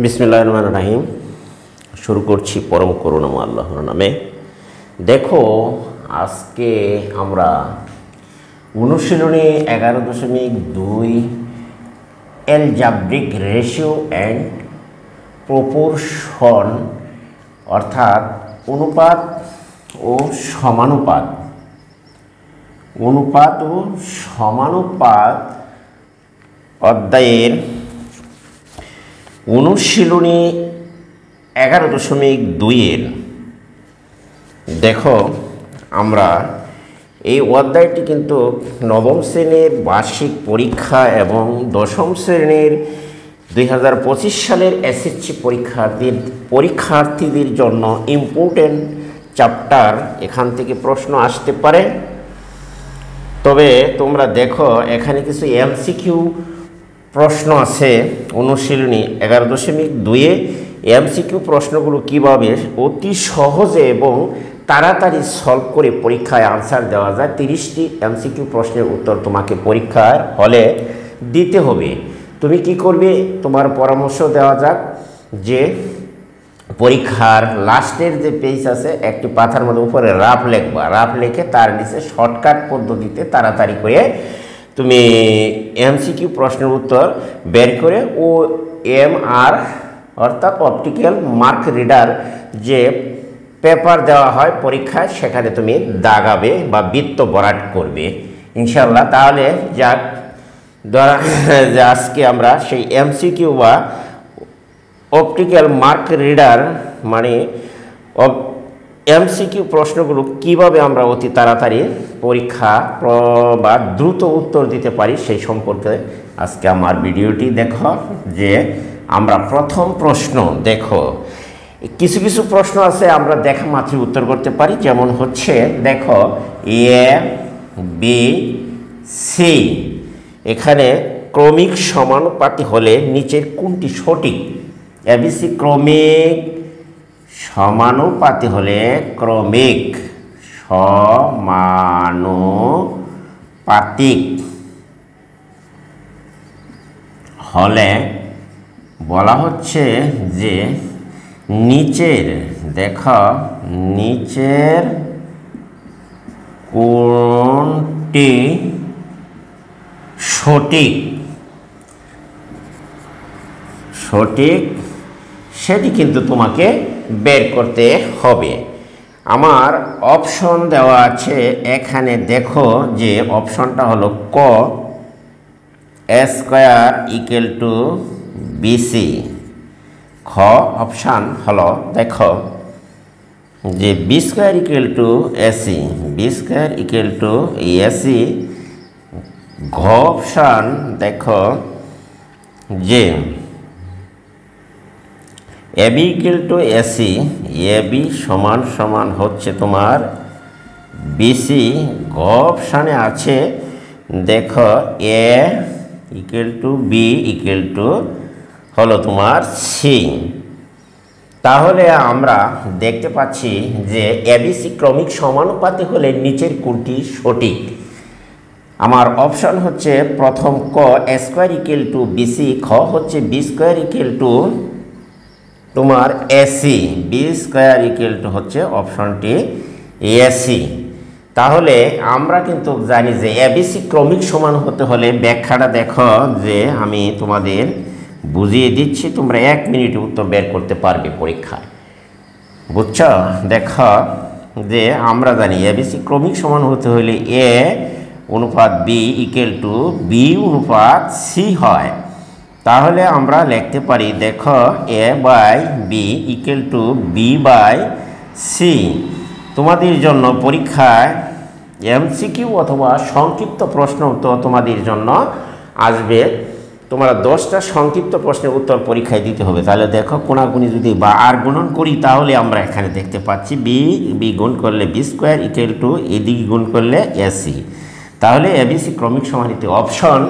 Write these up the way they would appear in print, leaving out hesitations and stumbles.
বিসমিল্লাহির রহমানির রহিম। শুরু করছি পরম করুণাময় আল্লাহর নামে। দেখো, আজকে আমরা অনুশীলনী 11.2 অ্যালজাব্রিক রেশিও অ্যান্ড প্রপোর্শন অর্থাৎ অনুপাত ও সমানুপাত অধ্যায়ের অনুশীলনী 11.2 দেখো, আমরা এই অধ্যায়টি কিন্তু নবম শ্রেণীর বার্ষিক পরীক্ষা এবং দশম শ্রেণীর 2025 সালের এসএসসি পরীক্ষার্থীদের জন্য ইম্পর্টেন্ট চ্যাপ্টার। এখান থেকে প্রশ্ন আসতে পারে। তবে তোমরা দেখো, এখানে কিছু এমসিকিউ প্রশ্ন আছে। অনুশীলনী 11.2 এমসিকিউ প্রশ্নগুলো কিভাবে অতি সহজে এবং তাড়াতাড়ি সলভ করে পরীক্ষায় আনসার দেওয়া যায়। 30টি এমসিকিউ প্রশ্নের উত্তর তোমাকে পরীক্ষার হলে দিতে হবে। তুমি কি করবে? তোমার পরামর্শ দেওয়া যাক যে পরীক্ষার লাস্টের যে পেজ আছে, একটি পাতার মধ্যে উপরে রাফ লিখবা, রাফ লিখে তার নিচে শর্টকাট পদ্ধতিতে তাড়াতাড়ি করে তুমি এমসিকিউ প্রশ্নের উত্তর বের করে OMR অর্থাৎ অপটিক্যাল মার্ক রিডার যে পেপার দেওয়া হয় পরীক্ষায়, সেখানে তুমি দাগাবে বা বৃত্ত ভরাট করবে ইনশাল্লাহ। তাহলে যাক, ধরা যে আজকে আমরা সেই এমসিকিউ বা অপটিক্যাল মার্ক রিডার মানে এমসিকিউ প্রশ্নগুলো কিভাবে আমরা অতি তাড়াতাড়ি পরীক্ষা বা দ্রুত উত্তর দিতে পারি সেই সম্পর্কে আজকে আমার ভিডিওটি দেখো। যে আমরা প্রথম প্রশ্ন দেখো, কিছু কিছু প্রশ্ন আছে আমরা দেখা মাত্রই উত্তর করতে পারি। যেমন হচ্ছে দেখো, ABC এখানে ক্রমিক সমানুপাতি হলে নিচের কোনটি সঠিক? ABC ক্রমিক সমানুপাতি হলে বলা হচ্ছে যে নিচের কোনটি সঠিক সেটি কিন্তু তোমাকে বের করতে হবে। আমার অপশন দেওয়া আছে এখানে। দেখো যে অপশনটা হলো ক স্কয়ার ইকুয়াল টু BC। খ অপশান হলো দেখো যে B square equal to AC, B square equal to AC। ঘ অপশান দেখো যে AB equal to AC, AB সমান হচ্ছে তোমার BC। ঘ অপশানে আছে দেখো A equal to B equal two হলো তোমার C। তাহলে আমরা দেখতে পাচ্ছি যে ABC ক্রমিক সমানুপাতি হলে নিচের কোনটি সঠিক? আমার অপশন হচ্ছে প্রথম ক স্কয়ার ইকুয়াল টু BC, খ হচ্ছে B স্কয়ার ইকুয়াল টু তোমার AC, B square equal to হচ্ছে অপশনটি AC। তাহলে আমরা কিন্তু জানি যে ABC ক্রমিক সমান হতে হলে ব্যাখ্যাটা দেখো যে আমি তোমাদের বুঝিয়ে দিচ্ছি, তোমরা 1 মিনিটে উত্তর বের করতে পারবে পরীক্ষায়। বুঝছো? দেখো যে আমরা জানি ABC ক্রমিক সমান হতে হলে A অনুপাত B ইকুয়াল টু B অনুপাত C হয়। তাহলে আমরা লিখতে পারি দেখো A by B equal to B by C। তোমাদের জন্য পরীক্ষায় এমসিকিউ অথবা সংক্ষিপ্ত প্রশ্ন উত্তর তোমাদের জন্য আসবে। তোমরা 10টা সংক্ষিপ্ত প্রশ্নের উত্তর পরীক্ষায় দিতে হবে। তাহলে দেখো, কোনাগুনি যদি বা আর গুণন করি তাহলে আমরা এখানে দেখতে পাচ্ছি B গুণ করলে B স্কয়ার ইকুয়াল টু এদিকে গুণ করলে AC। তাহলে ABC ক্রমিক সমানুপাতি অপশন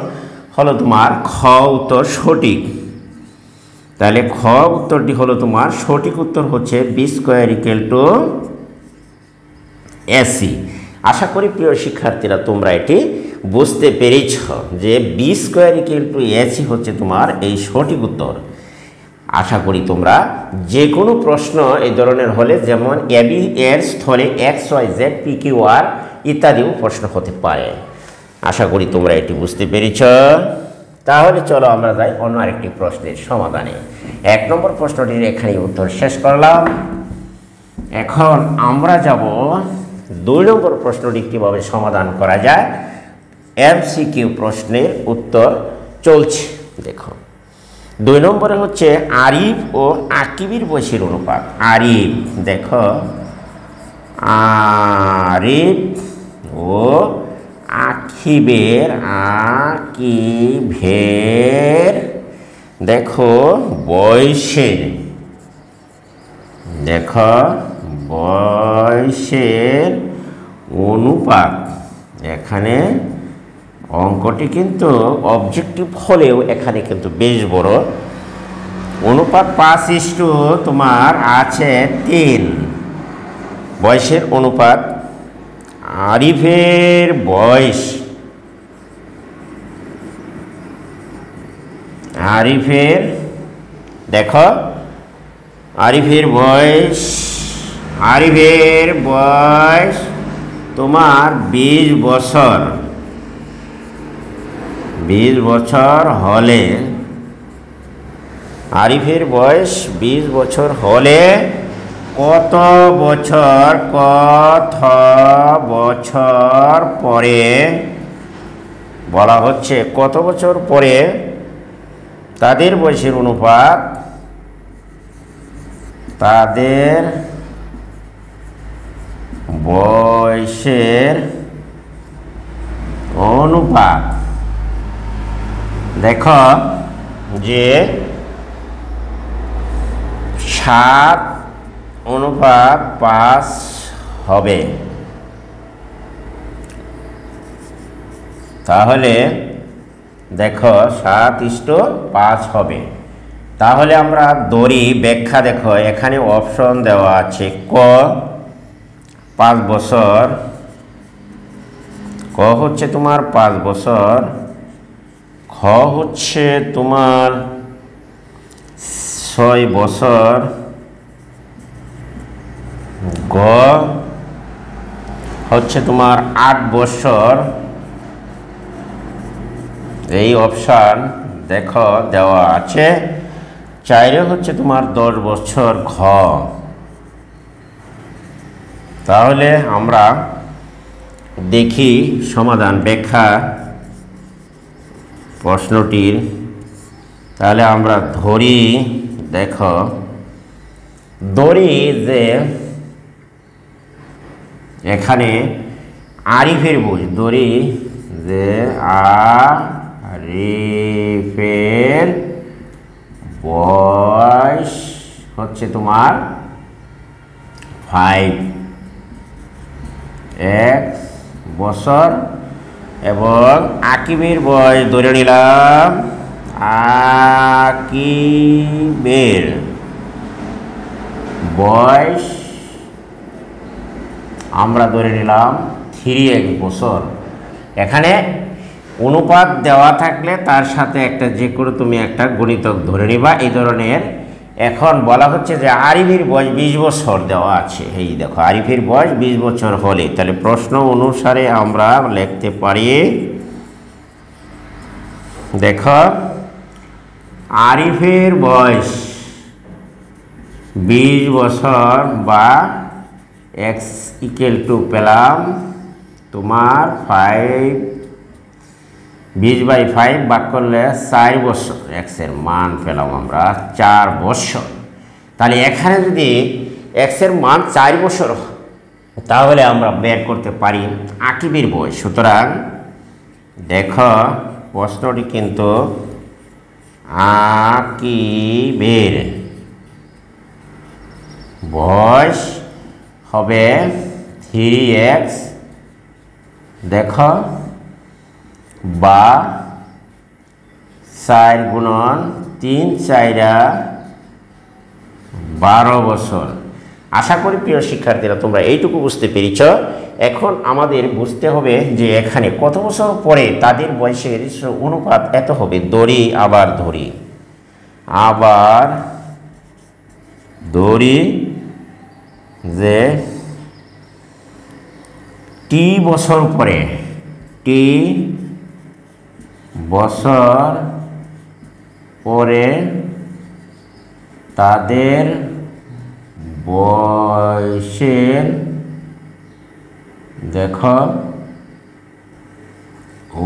হলো তোমার খ উত্তর সঠিক। তাহলে খ উত্তরটি হলো তোমার সঠিক উত্তর হচ্ছে B square equal to AC। আশা করি প্রিয় শিক্ষার্থীরা তোমরা এটি বুঝতে পেরেছ যে B square equal to AC হচ্ছে তোমার এই সঠিক উত্তর। আশা করি তোমরা যে কোনো প্রশ্ন এই ধরনের হলে, যেমন এবি এর স্থলে X Y Z P Q R ইত্যাদিও প্রশ্ন হতে পারে। আশা করি তোমরা এটি বুঝতে পেরেছ। তাহলে চলো আমরা যাই অন্য আরেকটি প্রশ্নের সমাধানে। 1 নম্বর প্রশ্নটির এখানে উত্তর শেষ করলাম। এখন আমরা যাব 2 নম্বর প্রশ্নটি কীভাবে সমাধান করা যায়। এমসিকিউ প্রশ্নের উত্তর চলছে। দেখো 2 নম্বরে হচ্ছে আরিফ ও আকিবের বয়সের অনুপাত। আরিফ, দেখো আরিফ ও আকিবের দেখো বয়সের, দেখো বয়সের অনুপাত। এখানে অঙ্কটি কিন্তু অবজেক্টিভ হলেও এখানে কিন্তু বেশ বড়। অনুপাত 5:, তোমার আছে 3। বয়সের অনুপাত, আরিফের বয়স, আরিফের, দেখো আরিফের বয়স, আরিফের বয়স তোমার 20 বছর। 20 বছর হলে, আরিফের বয়স 20 বছর হলে কত বছর পরে, বলা হচ্ছে কত বছর পরে তাদের বয়সের অনুপাত, তাদের বয়সের অনুপাত। দেখো যে 7:5 হবে। তাহলে দেখো 7:5 হবে। তাহলে আমরা দড়ি ব্যাখ্যা, দেখো এখানে অপশন দেওয়া আছে। ক 5 বছর, ক হচ্ছে তোমার 5 বছর, খ হচ্ছে তোমার 6 বছর, গ হচ্ছে তোমার 8 বছর। এই অপশান দেখো দেওয়া আছে। 4 হচ্ছে তোমার 10 বছর, ঘ। তাহলে আমরা দেখি সমাধান ব্যাখ্যা প্রশ্নটির। তাহলে আমরা ধরি, দেখো ধরি যে এখানে আরিফের বয়স, ধরি যে আরিফের বয়স হচ্ছে তোমার 5 বছর, এবং আকিবের বয়স ধরে নিলাম, আকিবের বয়স আমরা ধরে নিলাম 3 বছর। এখানে অনুপাত দেওয়া থাকলে তার সাথে একটা যে করে তুমি একটা গণিতক ধরে নিবা, এই ধরনের। এখন বলা হচ্ছে যে আরিফের বয়স 20 বছর দেওয়া আছে। এই দেখো আরিফের বয়স 20 বছর হলে, তাহলে প্রশ্ন অনুসারে আমরা লিখতে পারি, দেখো আরিফের বয়স 20 বছর, বা x = পেলাম তোমার 5, 20/5 ভাগ করলে 4 বছর, x এর মান পেলাম আমরা 4 বছর। তাহলে এখানে যদি x এর মান 4 বছর, তাহলে আমরা বের করতে পারি আকিবের বয়স। সুতরাং দেখো প্রশ্নটি কিন্তু আকিবের বয়স হবে 3x, দেখো, বা 4 গুণন 3 4 12 বছর। আশা করি প্রিয় শিক্ষার্থীরা তোমরা এইটুকু বুঝতে পেরেছ। এখন আমাদের বুঝতে হবে যে এখানে কত বছর পরে তাদের বয়সের অনুপাত এত হবে। ধরি, আবার ধরি, আবার ধরি যে টি বছর পরে তাদের বয়সের দেখো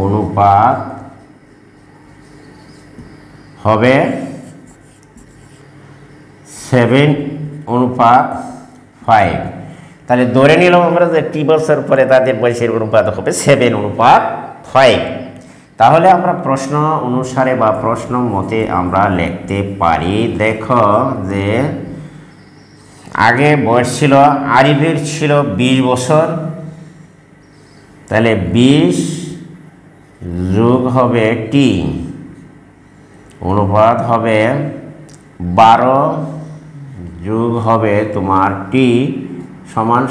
অনুপাত হবে 7:5। তাহলে ধরে নিলাম আমরা যে টি বছর পরে তাদের বয়সের অনুপাত হবে 7:5। তাহলে আমরা প্রশ্ন অনুসারে বা প্রশ্ন মতে আমরা লিখতে পারি, দেখো যে আগে বয়স ছিল আরিফের ছিল 20 বছর, তাহলে 20 যোগ হবে টি অনুপাত হবে 12 যোগ হবে তোমার টি সমান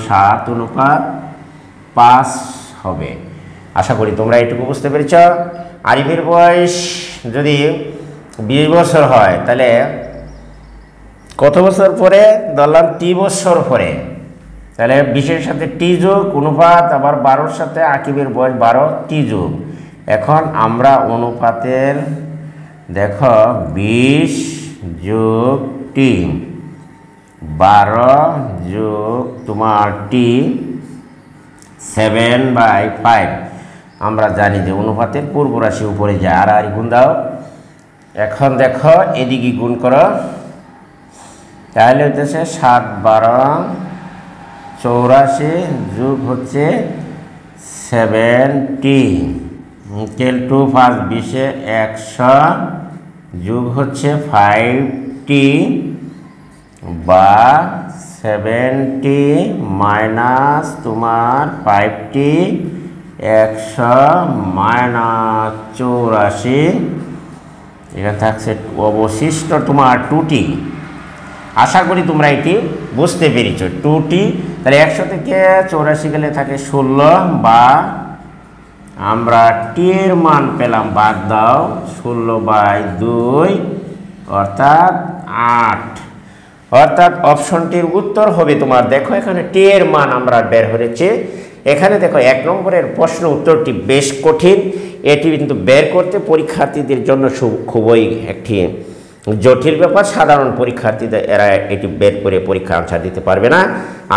7:5 হবে। আশা করি তোমরা এটুকু বুঝতে পেরেছ। আরিফের বয়স যদি 20 বছর হয় তাহলে কত বছর পরে ধরলাম টি বছর পরে, তাহলে 20-এর সাথে টি যোগ অনুপাত আবার 12-র সাথে আকিবের বয়স 12 টি যোগ। এখন আমরা অনুপাতের দেখো 20 যোগ টি 12 যোগ তোমার টি 7/5। আমরা জানি যে অনুপাতের পূর্ব রাশি উপরে যায় আর গুণ দাও। এখন দেখো এদিকে গুণ করো, তাহলে হচ্ছে 7/12 যোগ হচ্ছে 70 কেল 2 5 20 100 যোগ হচ্ছে 5টি বা 70 মাইনাস তোমার 5টি 100 মাইনাস 84, এখানে থাকছে অবশিষ্ট তোমার 2টি। আশা করি তোমরা এটি বুঝতে পেরেছ। 2টি তাহলে 100 থেকে 84 গেলে থাকে 16 বা আমরা টি এর মান পেলাম, বাদ দাও 16/2 অর্থাৎ 8। অর্থাৎ অপশনটির উত্তর হবে তোমার দেখো এখানে টি এর মান আমরা বের হয়েছে। এখানে দেখো 1 নম্বরের প্রশ্ন উত্তরটি বেশ কঠিন, এটি কিন্তু বের করতে পরীক্ষার্থীদের জন্য খুবই একটি জটিল ব্যাপার। সাধারণ পরীক্ষার্থীদের এরা এটি বের করে পরীক্ষা আনসার দিতে পারবে না।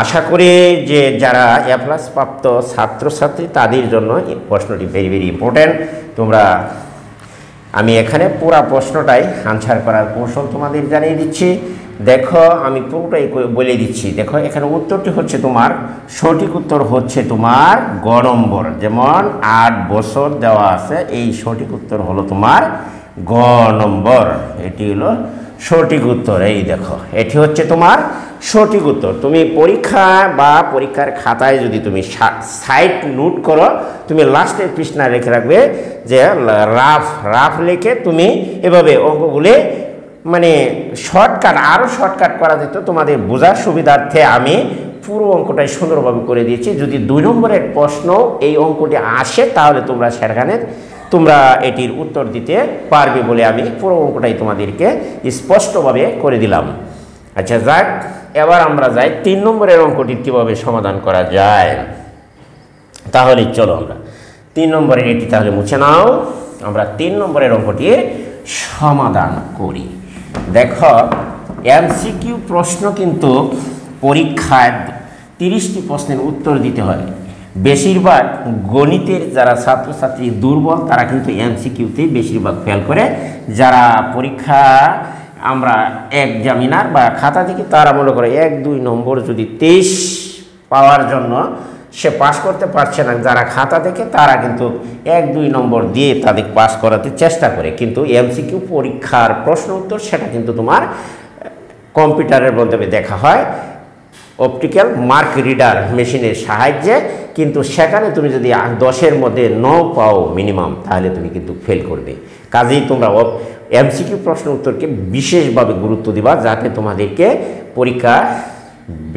আশা করি যে যারা এ+ প্রাপ্ত ছাত্রছাত্রী তাদের জন্য এই প্রশ্নটি ভেরি ভেরি ইম্পর্ট্যান্ট। আমি এখানে পুরো প্রশ্নটাই আনসার করার কৌশল তোমাদের জানিয়ে দিচ্ছি। দেখো আমি পুরোটাই বলে দিচ্ছি। দেখো এখানে উত্তরটি হচ্ছে তোমার সঠিক উত্তর হচ্ছে তোমার গ নম্বর, যেমন 8 বছর দেওয়া আছে, এই সঠিক উত্তর হলো তোমার গ নম্বর। এটি হলো সঠিক উত্তর। এই দেখো এটি হচ্ছে তোমার সঠিক উত্তর। তুমি পরীক্ষা বা পরীক্ষার খাতায় যদি তুমি সাইড নোট করো, তুমি লাস্টের পৃষ্ঠায় রেখে রাখবে যে রাফ লিখে তুমি এভাবে অঙ্কগুলি মানে আরও শর্টকাট করা যেত তোমাদের বোঝার সুবিধার্থে আমি পুরো অঙ্কটাই সুন্দরভাবে করে দিয়েছি। যদি 2 নম্বরের প্রশ্ন এই অঙ্কটি আসে তাহলে তোমরা এটির উত্তর দিতে পারবে বলে আমি পুরো অঙ্কটাই তোমাদেরকে স্পষ্টভাবে করে দিলাম। আচ্ছা যাক, এবার আমরা যাই 3 নম্বরের অঙ্কটি কীভাবে সমাধান করা যায়। তাহলে চলো আমরা 3 নম্বরের এটি তাহলে মুছে নাও, আমরা 3 নম্বরের অঙ্কটি সমাধান করি। দেখো এমসিকিউ প্রশ্ন কিন্তু পরীক্ষায় 30টি প্রশ্নের উত্তর দিতে হয়। বেশিরভাগ গণিতের যারা ছাত্রছাত্রী দুর্বল তারা কিন্তু এমসিকিউতেই বেশিরভাগ ফেল করে। যারা পরীক্ষা আমরা এক্সামিনার বা খাতা থেকে তারা মনে করে 1-2 নম্বর যদি 23 পাওয়ার জন্য সে পাস করতে পারছে না, যারা খাতা দেখে তারা কিন্তু 1-2 নম্বর দিয়ে তাদের পাস করাতে চেষ্টা করে। কিন্তু এমসিকিউ পরীক্ষার প্রশ্ন উত্তর সেটা কিন্তু তোমার কম্পিউটারের মাধ্যমে দেখা হয় অপটিক্যাল মার্ক রিডার মেশিনের সাহায্যে। কিন্তু সেখানে তুমি যদি 10-এর মধ্যে 9 পাও মিনিমাম তাহলে তুমি কিন্তু ফেল করবে। কাজেই তোমরা এমসিকিউ প্রশ্ন উত্তরকে বিশেষভাবে গুরুত্ব দিবা যাতে তোমাদেরকে পরীক্ষা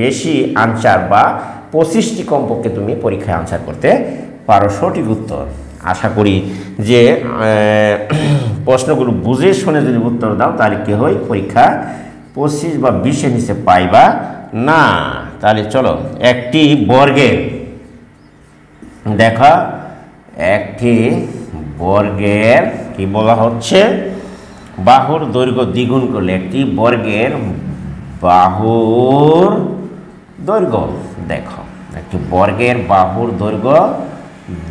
বেশি আনসার বা 25টি কমপক্ষে তুমি পরীক্ষায় আনসার করতে পারো সঠিক উত্তর। আশা করি যে প্রশ্নগুলো বুঝে শুনে যদি উত্তর দাও তাহলে কী হয়, পরীক্ষা 25 বা 20 নিচে পাইবা না। তাহলে চলো একটি বর্গের, দেখো একটি বর্গের কি বলা হচ্ছে, বাহুর দৈর্ঘ্য দ্বিগুণ করলে, একটি বর্গের বাহুর দৈর্ঘ্য, দেখো একটি বর্গের বাহুর দৈর্ঘ্য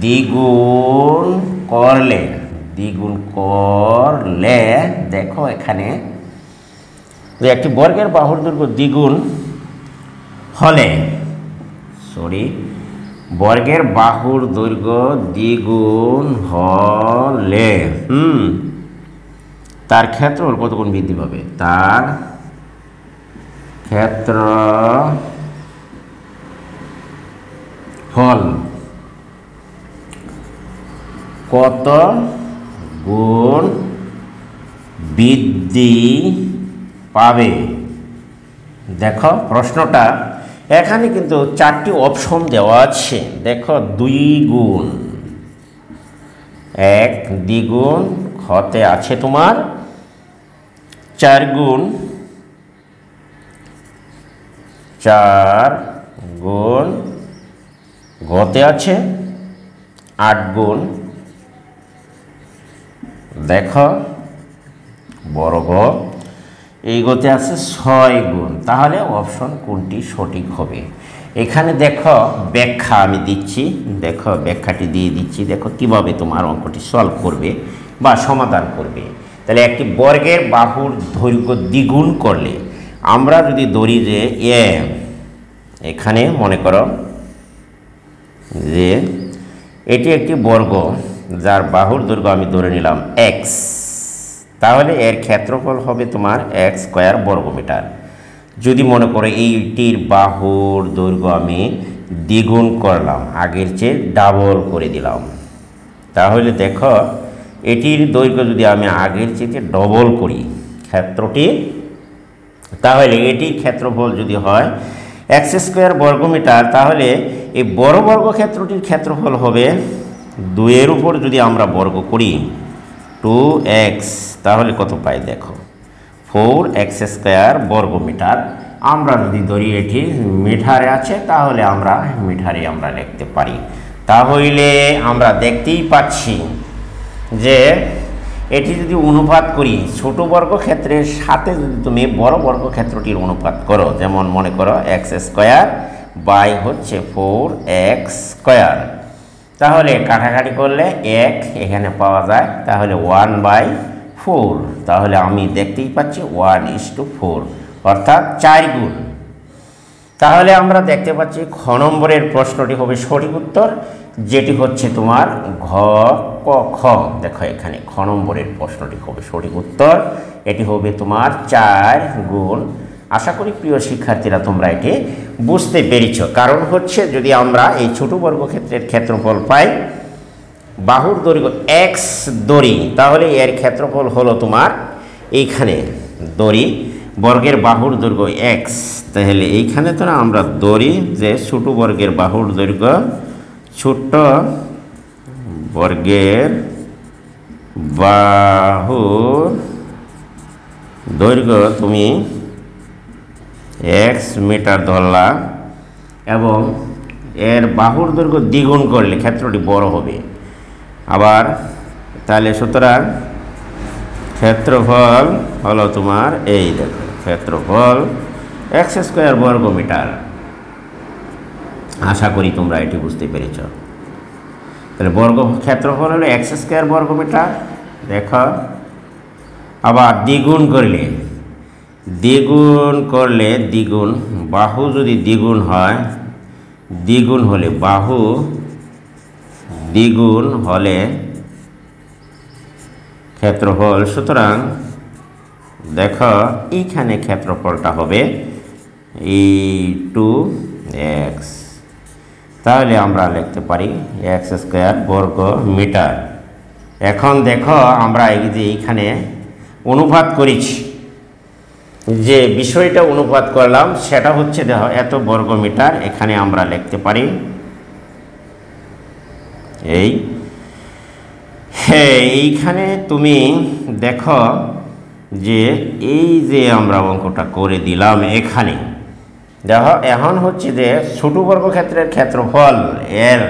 দ্বিগুণ করলে, দেখো এখানে যে একটি বর্গের বাহুর দৈর্ঘ্য দ্বিগুণ হলে, বর্গের বাহুর দৈর্ঘ্য দ্বিগুণ হলে তার ক্ষেত্রফল কত গুণ বৃদ্ধি পাবে? তার ক্ষেত্রফল কত গুণ বৃদ্ধি পাবে? দেখো প্রশ্নটা এখানে কিন্তু 4টি অপশন দেওয়া আছে। দেখো 2 গুণ, 1 দ্বিগুণ, খতে আছে তোমার 4 গুণ, 4 গুণ, গতে আছে 8 গুণ, দেখো বর্গ, এই গতে আছে 6 গুণ। তাহলে অপশন কোনটি সঠিক হবে? এখানে দেখো ব্যাখ্যা আমি দিচ্ছি, দেখো ব্যাখ্যাটি দিয়ে দিচ্ছি। দেখো কিভাবে তোমার অঙ্কটি সলভ করবে বা সমাধান করবে। তাহলে একটি বর্গের বাহুর দৈর্ঘ্য দ্বিগুণ করলে, আমরা যদি ধরি যে এখানে মনে করো যে এটি একটি বর্গ যার বাহুর দৈর্ঘ্য আমি ধরে নিলাম x, তাহলে এর ক্ষেত্রফল হবে তোমার x স্কয়ার বর্গমিটার। যদি মনে করো এইটির বাহুর দৈর্ঘ্য আমি দ্বিগুণ করলাম, আগের চেয়ে ডাবল করে দিলাম, তাহলে দেখো এটির দৈর্ঘ্য যদি আমি আগের চেয়ে ডবল করি ক্ষেত্রটি, তাহলে এটির ক্ষেত্রফল যদি হয় x স্কয়ার বর্গমিটার, তাহলে এই বড় বর্গক্ষেত্রটির ক্ষেত্রফল হবে 2 এর উপর যদি আমরা বর্গ করি 2x, তাহলে কত পাই? দেখো 4x স্কয়ার বর্গমিটার। আমরা যদি ধরি এটি মিটারে আছে, তাহলে আমরা মিটারে আমরা লিখতে পারি। তাহলে আমরা দেখতেই পাচ্ছি যে এটি যদি অনুপাত করি ছোট বর্গক্ষেত্রের সাথে, যদি তুমি বড় বর্গক্ষেত্রটির অনুপাত করো, যেমন মনে করো x স্কয়ার বাই হচ্ছে 4x স্কয়ার, তাহলে কাটাকাটি করলে 1 এখানে পাওয়া যায়, তাহলে 1/4। তাহলে আমি দেখতেই পাচ্ছি 1:4, অর্থাৎ 4 গুণ। তাহলে আমরা দেখতে পাচ্ছি খ নম্বরের প্রশ্নটি হবে সঠিক উত্তর, যেটি হচ্ছে তোমার ঘ ক খ। দেখো এখানে খ নম্বরের প্রশ্নটি হবে সঠিক উত্তর, এটি হবে তোমার 4 গুণ। আশা করি প্রিয় শিক্ষার্থীরা তোমরা এটি বুঝতে পেরেছ। কারণ হচ্ছে যদি আমরা এই ছোট বর্গক্ষেত্রের ক্ষেত্রফল পাই, বাহুর দৈর্ঘ্য x দড়ি, তাহলে এর ক্ষেত্রফল হলো তোমার এইখানে দড়ি, বর্গের বাহুর দৈর্ঘ্য x, তাহলে এইখানে তো না আমরা দড়ি যে ছোট বর্গের বাহুর দৈর্ঘ্য, ছোট বর্গের বাহুর দৈর্ঘ্য তুমি x মিটার ধরলা, এবং এর বাহুর দৈর্ঘ্য দ্বিগুণ করলে ক্ষেত্রটি বড় হবে। আবার তাহলে সুতরাং ক্ষেত্রফল হলো তোমার এই, দেখো ক্ষেত্রফল x স্কয়ার বর্গমিটার। আশা করি তোমরা এটি বুঝতে পেরেছ। তাহলে ক্ষেত্রফল হলো x স্কয়ার বর্গমিটার। দেখো আবার দ্বিগুণ করলে দ্বিগুণ, বাহু যদি দ্বিগুণ হয়, দ্বিগুণ হলে বাহু দ্বিগুণ হলে ক্ষেত্রফল, সুতরাং দেখো এইখানে ক্ষেত্রফলটা হবে 2x, তাহলে আমরা লিখতে পারি x স্কয়ার বর্গ মিটার। এখন দেখো আমরা এই যে এইখানে অনুপাত করেছি, যে বিষয়টা অনুপাত করলাম সেটা হচ্ছে দেখো এত বর্গ মিটার, এখানে আমরা লিখতে পারি এইখানে তুমি দেখো যে এই যে আমরা অঙ্কটা করে দিলাম এখানে দেখো এখন হচ্ছে যে ছোট বর্গক্ষেত্রের ক্ষেত্রফল এর,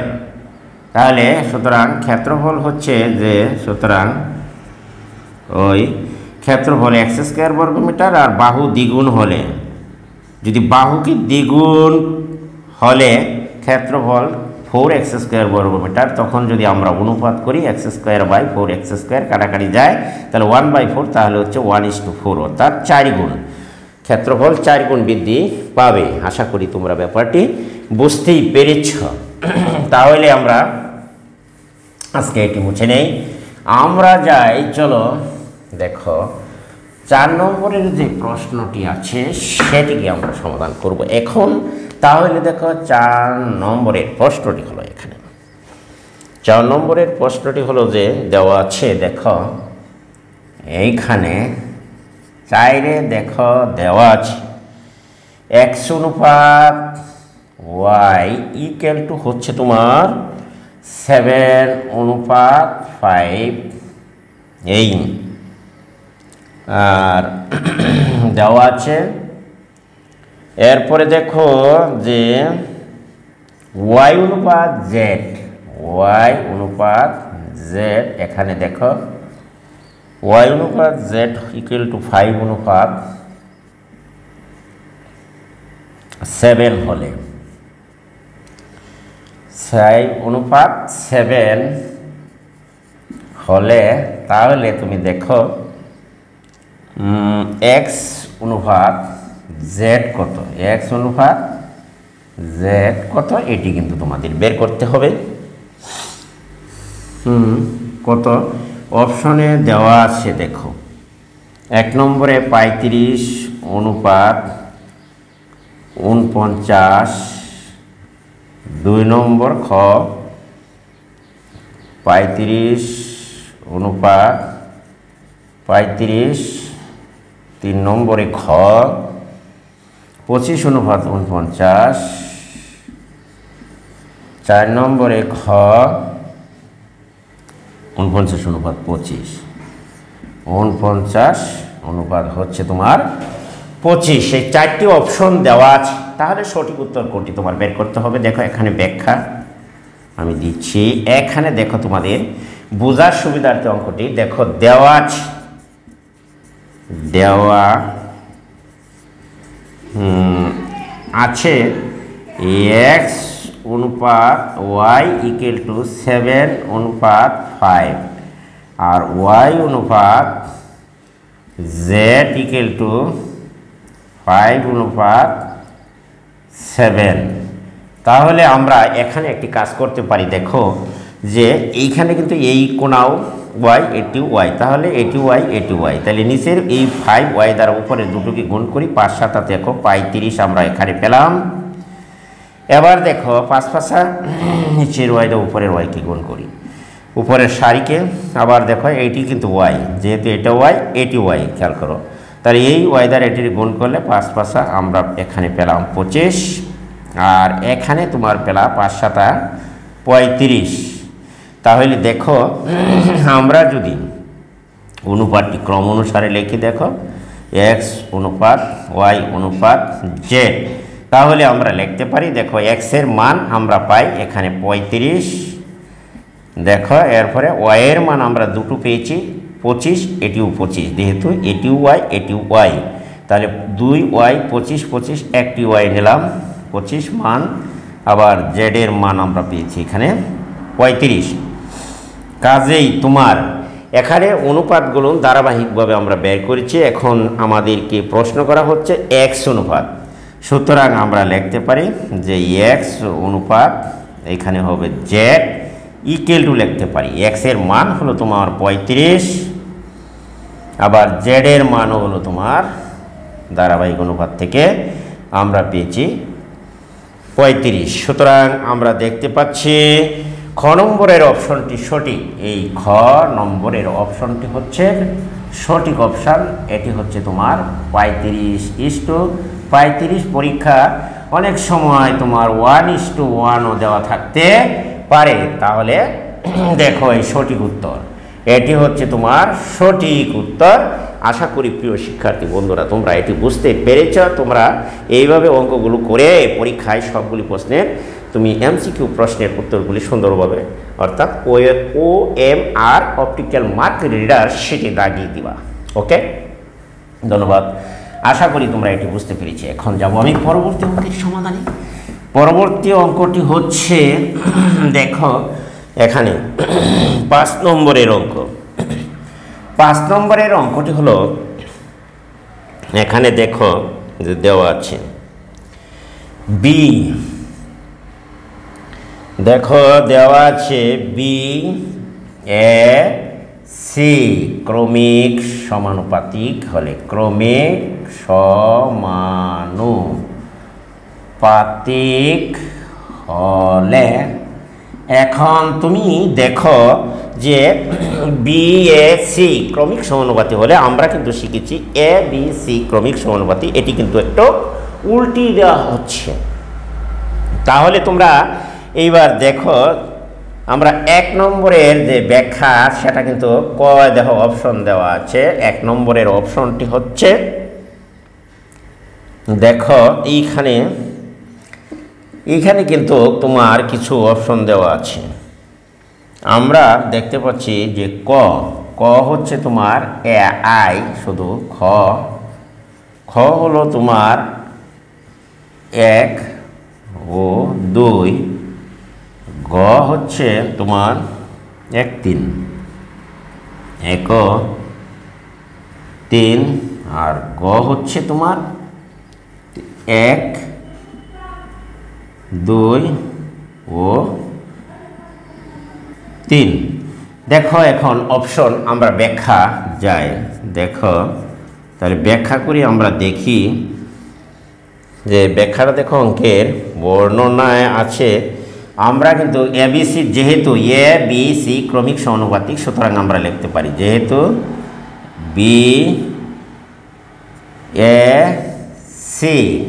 তাহলে সুতরাং ক্ষেত্রফল হচ্ছে যে সুতরাং ওই ক্ষেত্রফল এক্স স্কোয়ার বর্গমিটার আর বাহু দ্বিগুণ হলে, যদি বাহুকে দ্বিগুণ হলে ক্ষেত্রফল 4x স্কোয়ার বর্গমিটার, তখন যদি আমরা অনুপাত করি x square by 4x square কাটাকাটি যায় তাহলে 1/4, তাহলে হচ্ছে 1:4 অর্থাৎ 4 গুণ ক্ষেত্রফল 4 গুণ বৃদ্ধি পাবে। আশা করি তোমরা ব্যাপারটি বুঝতেই পেরেছ। তাহলে আমরা আজকে এটি মুছে নেই, আমরা যাই, চলো দেখো 4 নম্বরের যে প্রশ্নটি আছে সেটিকে আমরা সমাধান করব এখন। তাহলে দেখো 4 নম্বরের প্রশ্নটি হলো এখানে, 4 নম্বরের প্রশ্নটি হলো যে দেওয়া আছে, দেখো এইখানে 4-এ দেখো দেওয়া আছে x অনুপাত y ইকুয়াল টু হচ্ছে তোমার 7:5 এই, আর দেওয়া আছে এরপরে দেখো যে y অনুপাত z, y অনুপাত z, এখানে দেখো y অনুপাত z ইকুয়াল টু 5:7 হলে, 5:7 হলে তাহলে তুমি দেখো x অনুপাত z কত, x অনুপাত z কত এটি কিন্তু তোমাদের বের করতে হবে। কত অপশনে দেওয়া আছে দেখো, 1 নম্বরে 35 অনুপাত 49, 2 নম্বর খ 35 অনুপাত 35, 3 নম্বরে খ 25 অনুপাত 49, 4 নম্বরে খ 49 অনুপাত 25, 49 অনুপাত হচ্ছে তোমার 25, এই 4টি অপশন দেওয়া আছে। তাহলে সঠিক উত্তর কোনটি তোমার বের করতে হবে। দেখো এখানে ব্যাখ্যা আমি দিচ্ছি, এখানে দেখো তোমাদের বোঝার সুবিধার্থে অঙ্কটি দেখো দেওয়া আছে, দেওয়া আছে x অনুপাত y ইকুয়াল টু 7:5 আর y অনুপাত z ইকুয়াল টু 5:7। তাহলে আমরা এখানে একটি কাজ করতে পারি, দেখো যে এইখানে কিন্তু এই কোণাও y, এটি y, তাহলে এটি y, এটি y, তাহলে নিচের এই 5y দ্বারা উপরে দুটোকে গুণ করি, 5-7 দেখো 35 আমরা এখানে পেলাম। এবার দেখো 5-5 নিচের y দ্বারা উপরের y-কে গুণ করি, উপরের সারিকে, আবার দেখো এইটি কিন্তু y, যেহেতু এটা y এটি y, খেয়াল করো, তাহলে এই y দ্বারা এটির গুণ করলে 5-5 আমরা এখানে পেলাম 25, আর এখানে তোমার পেলা 5-7 35। তাহলে দেখো আমরা যদি অনুপাতটি ক্রম অনুসারে লিখি, দেখো x অনুপাত y অনুপাত z, তাহলে আমরা লিখতে পারি, দেখো x এর মান আমরা পাই এখানে 35, দেখো এরপরে y এর মান আমরা দুটো পেয়েছি 25, এটিও 25, যেহেতু এটিও y এটিও y, তাহলে 2y 25 একটি y নিলাম 25 মান, আবার z এর মান আমরা পেয়েছি এখানে 35। কাজেই তোমার এখানে অনুপাতগুলো ধারাবাহিকভাবে আমরা বের করেছি। এখন আমাদেরকে প্রশ্ন করা হচ্ছে x অনুপাত, সুতরাং আমরা লিখতে পারি যে x অনুপাত এখানে হবে z ইকুয়াল টু, লিখতে পারি x এর মান হলো তোমার 35, আবার z এর মানও হলো তোমার ধারাবাহিক অনুপাত থেকে আমরা পেয়েছি 35। সুতরাং আমরা দেখতে পাচ্ছি খ নম্বরের অপশনটি সঠিক, এই খ নম্বরের অপশনটি হচ্ছে সঠিক অপশান। এটি হচ্ছে তোমার 35:35। পরীক্ষা অনেক সময় তোমার 1:1ও দেওয়া থাকতে পারে, তাহলে দেখো এই সঠিক উত্তর এটি হচ্ছে তোমার সঠিক উত্তর। আশা করি প্রিয় শিক্ষার্থী বন্ধুরা তোমরা এটি বুঝতে পেরেছ। তোমরা এইভাবে অঙ্কগুলো করে পরীক্ষায় সবগুলি প্রশ্নের তুমি এমসিকিউ প্রশ্নের উত্তরগুলি সুন্দরভাবে অর্থাৎ OMR অপটিক্যাল মার্ক রিডার সেটি দাগিয়ে দিবা। ওকে, ধন্যবাদ। আশা করি তোমরা এটি বুঝতে পেরেছি। এখন যাব আমি পরবর্তী অঙ্কের সমাধানে। পরবর্তী অঙ্কটি হচ্ছে দেখো এখানে 5 নম্বরের অঙ্ক। 5 নম্বরের অঙ্কটি হলো এখানে দেখো যে দেওয়া আছে বি, দেখো দেওয়া আছে BAC ক্রমিক সমানুপাতিক হলে, ক্রমিক সমানুপাতিক হলে এখন তুমি দেখো যে BAC ক্রমিক সমানুপাতি হলে আমরা কিন্তু শিখেছি ABC ক্রমিক সমানুপাতি, এটি কিন্তু একটু উল্টি দেওয়া হচ্ছে। তাহলে তোমরা এইবার দেখো আমরা 1 নম্বরের যে ব্যাখ্যা সেটা কিন্তু দেখো অপশন দেওয়া আছে। 1 নম্বরের অপশনটি হচ্ছে দেখো এইখানে কিন্তু তোমার কিছু অপশন দেওয়া আছে। আমরা দেখতে পাচ্ছি যে ক হচ্ছে তোমার AI শুধু, খ হলো তোমার 1 ও 2, গ হচ্ছে তোমার 1 3, 3 আর গ হচ্ছে তোমার 1 2 ও 3। দেখো এখন অপশন আমরা ব্যাখ্যা যাই, দেখো তাহলে ব্যাখ্যা করি আমরা দেখি যে ব্যাখ্যাটা দেখো অঙ্কের বর্ণনায় আছে। আমরা কিন্তু ABC যেহেতু ABC ক্রমিক সমানুপাতিক সুতরাং আমরা লিখতে পারি যেহেতু BAC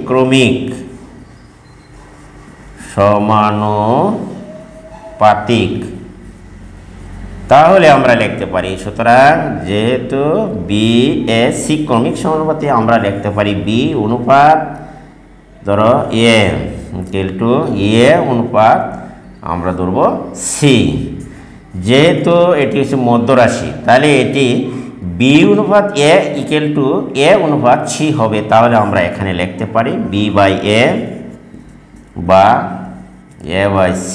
ক্রমিক সমানুপাতিক, তাহলে আমরা লিখতে পারি সুতরাং যেহেতু BAC ক্রমিক সমানুপাতি আমরা লিখতে পারি B অনুপাত ধরো A ইকুয়াল A অনুপাত আমরা ধরব C। যেহেতু এটি হচ্ছে মধ্যরাশি তাহলে এটি B অনুপাত A ইকুয়াল A অনুপাত C হবে। তাহলে আমরা এখানে লিখতে পারি B/A বা A/C।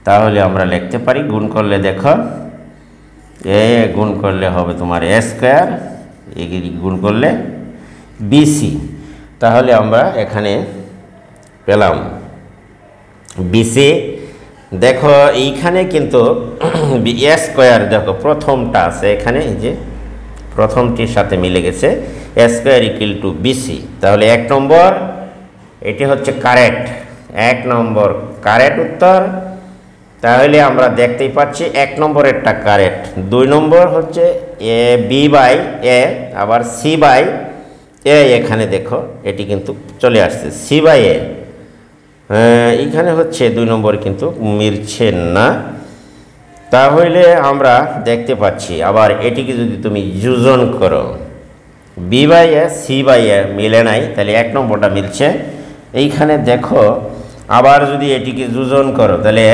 তাহলে আমরা লিখতে পারি গুণ করলে দেখো A গুণ করলে হবে তোমার A স্কয়ার, গুণ করলে BC। তাহলে আমরা এখানে পেলাম BC। দেখো এইখানে কিন্তু A স্কয়ার দেখো প্রথমটা আছে এখানে, এই যে প্রথমটির সাথে মিলে গেছে A square equal two BC। তাহলে 1 নম্বর এটি হচ্ছে কারেক্ট, 1 নম্বর কারেক্ট উত্তর। তাহলে আমরা দেখতেই পাচ্ছি 1 নম্বরেরটা কারেক্ট। 2 নম্বর হচ্ছে B/A আবার C/A, এখানে দেখো এটি কিন্তু চলে আসছে C/A। এখানে হচ্ছে 2 নম্বর কিন্তু মিলছে না। তাহলে আমরা দেখতে পাচ্ছি আবার এটিকে যদি তুমি যোজন করো B/A C/A মিলে নাই, তাহলে 1 নম্বরটা মিলছে। এইখানে দেখো আবার যদি এটিকে যোজন করো তাহলে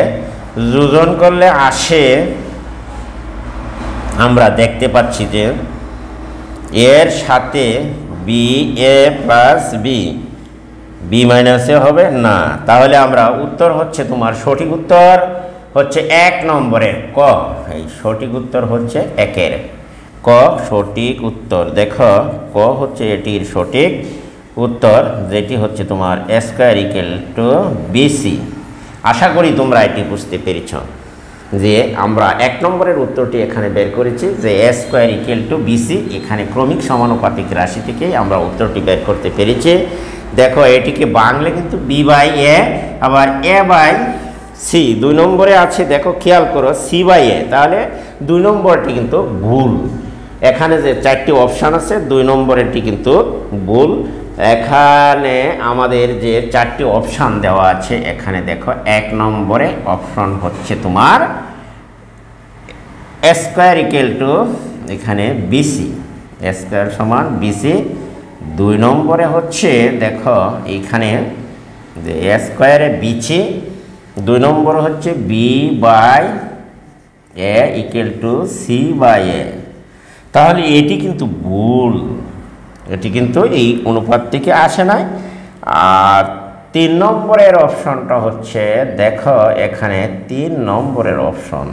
যোজন করলে আসে, আমরা দেখতে পাচ্ছি যে এর সাথে BA প্লাস B মাইনাসে হবে না। তাহলে আমরা উত্তর হচ্ছে তোমার সঠিক উত্তর হচ্ছে 1 নম্বরের ক। এই সঠিক উত্তর হচ্ছে 1-এর ক সঠিক উত্তর। দেখো ক হচ্ছে এটির সঠিক উত্তর, যেটি হচ্ছে তোমার A square equal two BC। আশা করি তোমরা এটি বুঝতে পেরেছ যে আমরা 1 নম্বরের উত্তরটি এখানে বের করেছি যে A square equal two BC। এখানে ক্রমিক সমানুপাতিক রাশি থেকে আমরা উত্তরটি বের করতে পেরেছি। দেখো এটিকে বাংলা কিন্তু B/A আবার A/C 2 নম্বরে আছে, দেখো খেয়াল করো C/A, তাহলে 2 নম্বরটি কিন্তু ভুল। এখানে যে 4টি অপশান আছে 2 নম্বরেরটি কিন্তু ভুল। এখানে আমাদের যে 4টি অপশান দেওয়া আছে এখানে দেখো 1 নম্বরে অপশন হচ্ছে তোমার স্কোয়ার ইকুয়াল টু এখানে বিসি, স্কোয়ার সমান বিসি। 2 নম্বরে হচ্ছে দেখো এইখানে যে স্কোয়ারে বিসি, 2 নম্বর হচ্ছে b by a equal to c by a. তাহলে এটি কিন্তু ভুল, এটি কিন্তু এই অনুপাত থেকে আসে নাই। আর 3 নম্বরের অপশনটা হচ্ছে দেখো এখানে 3 নম্বরের অপশন,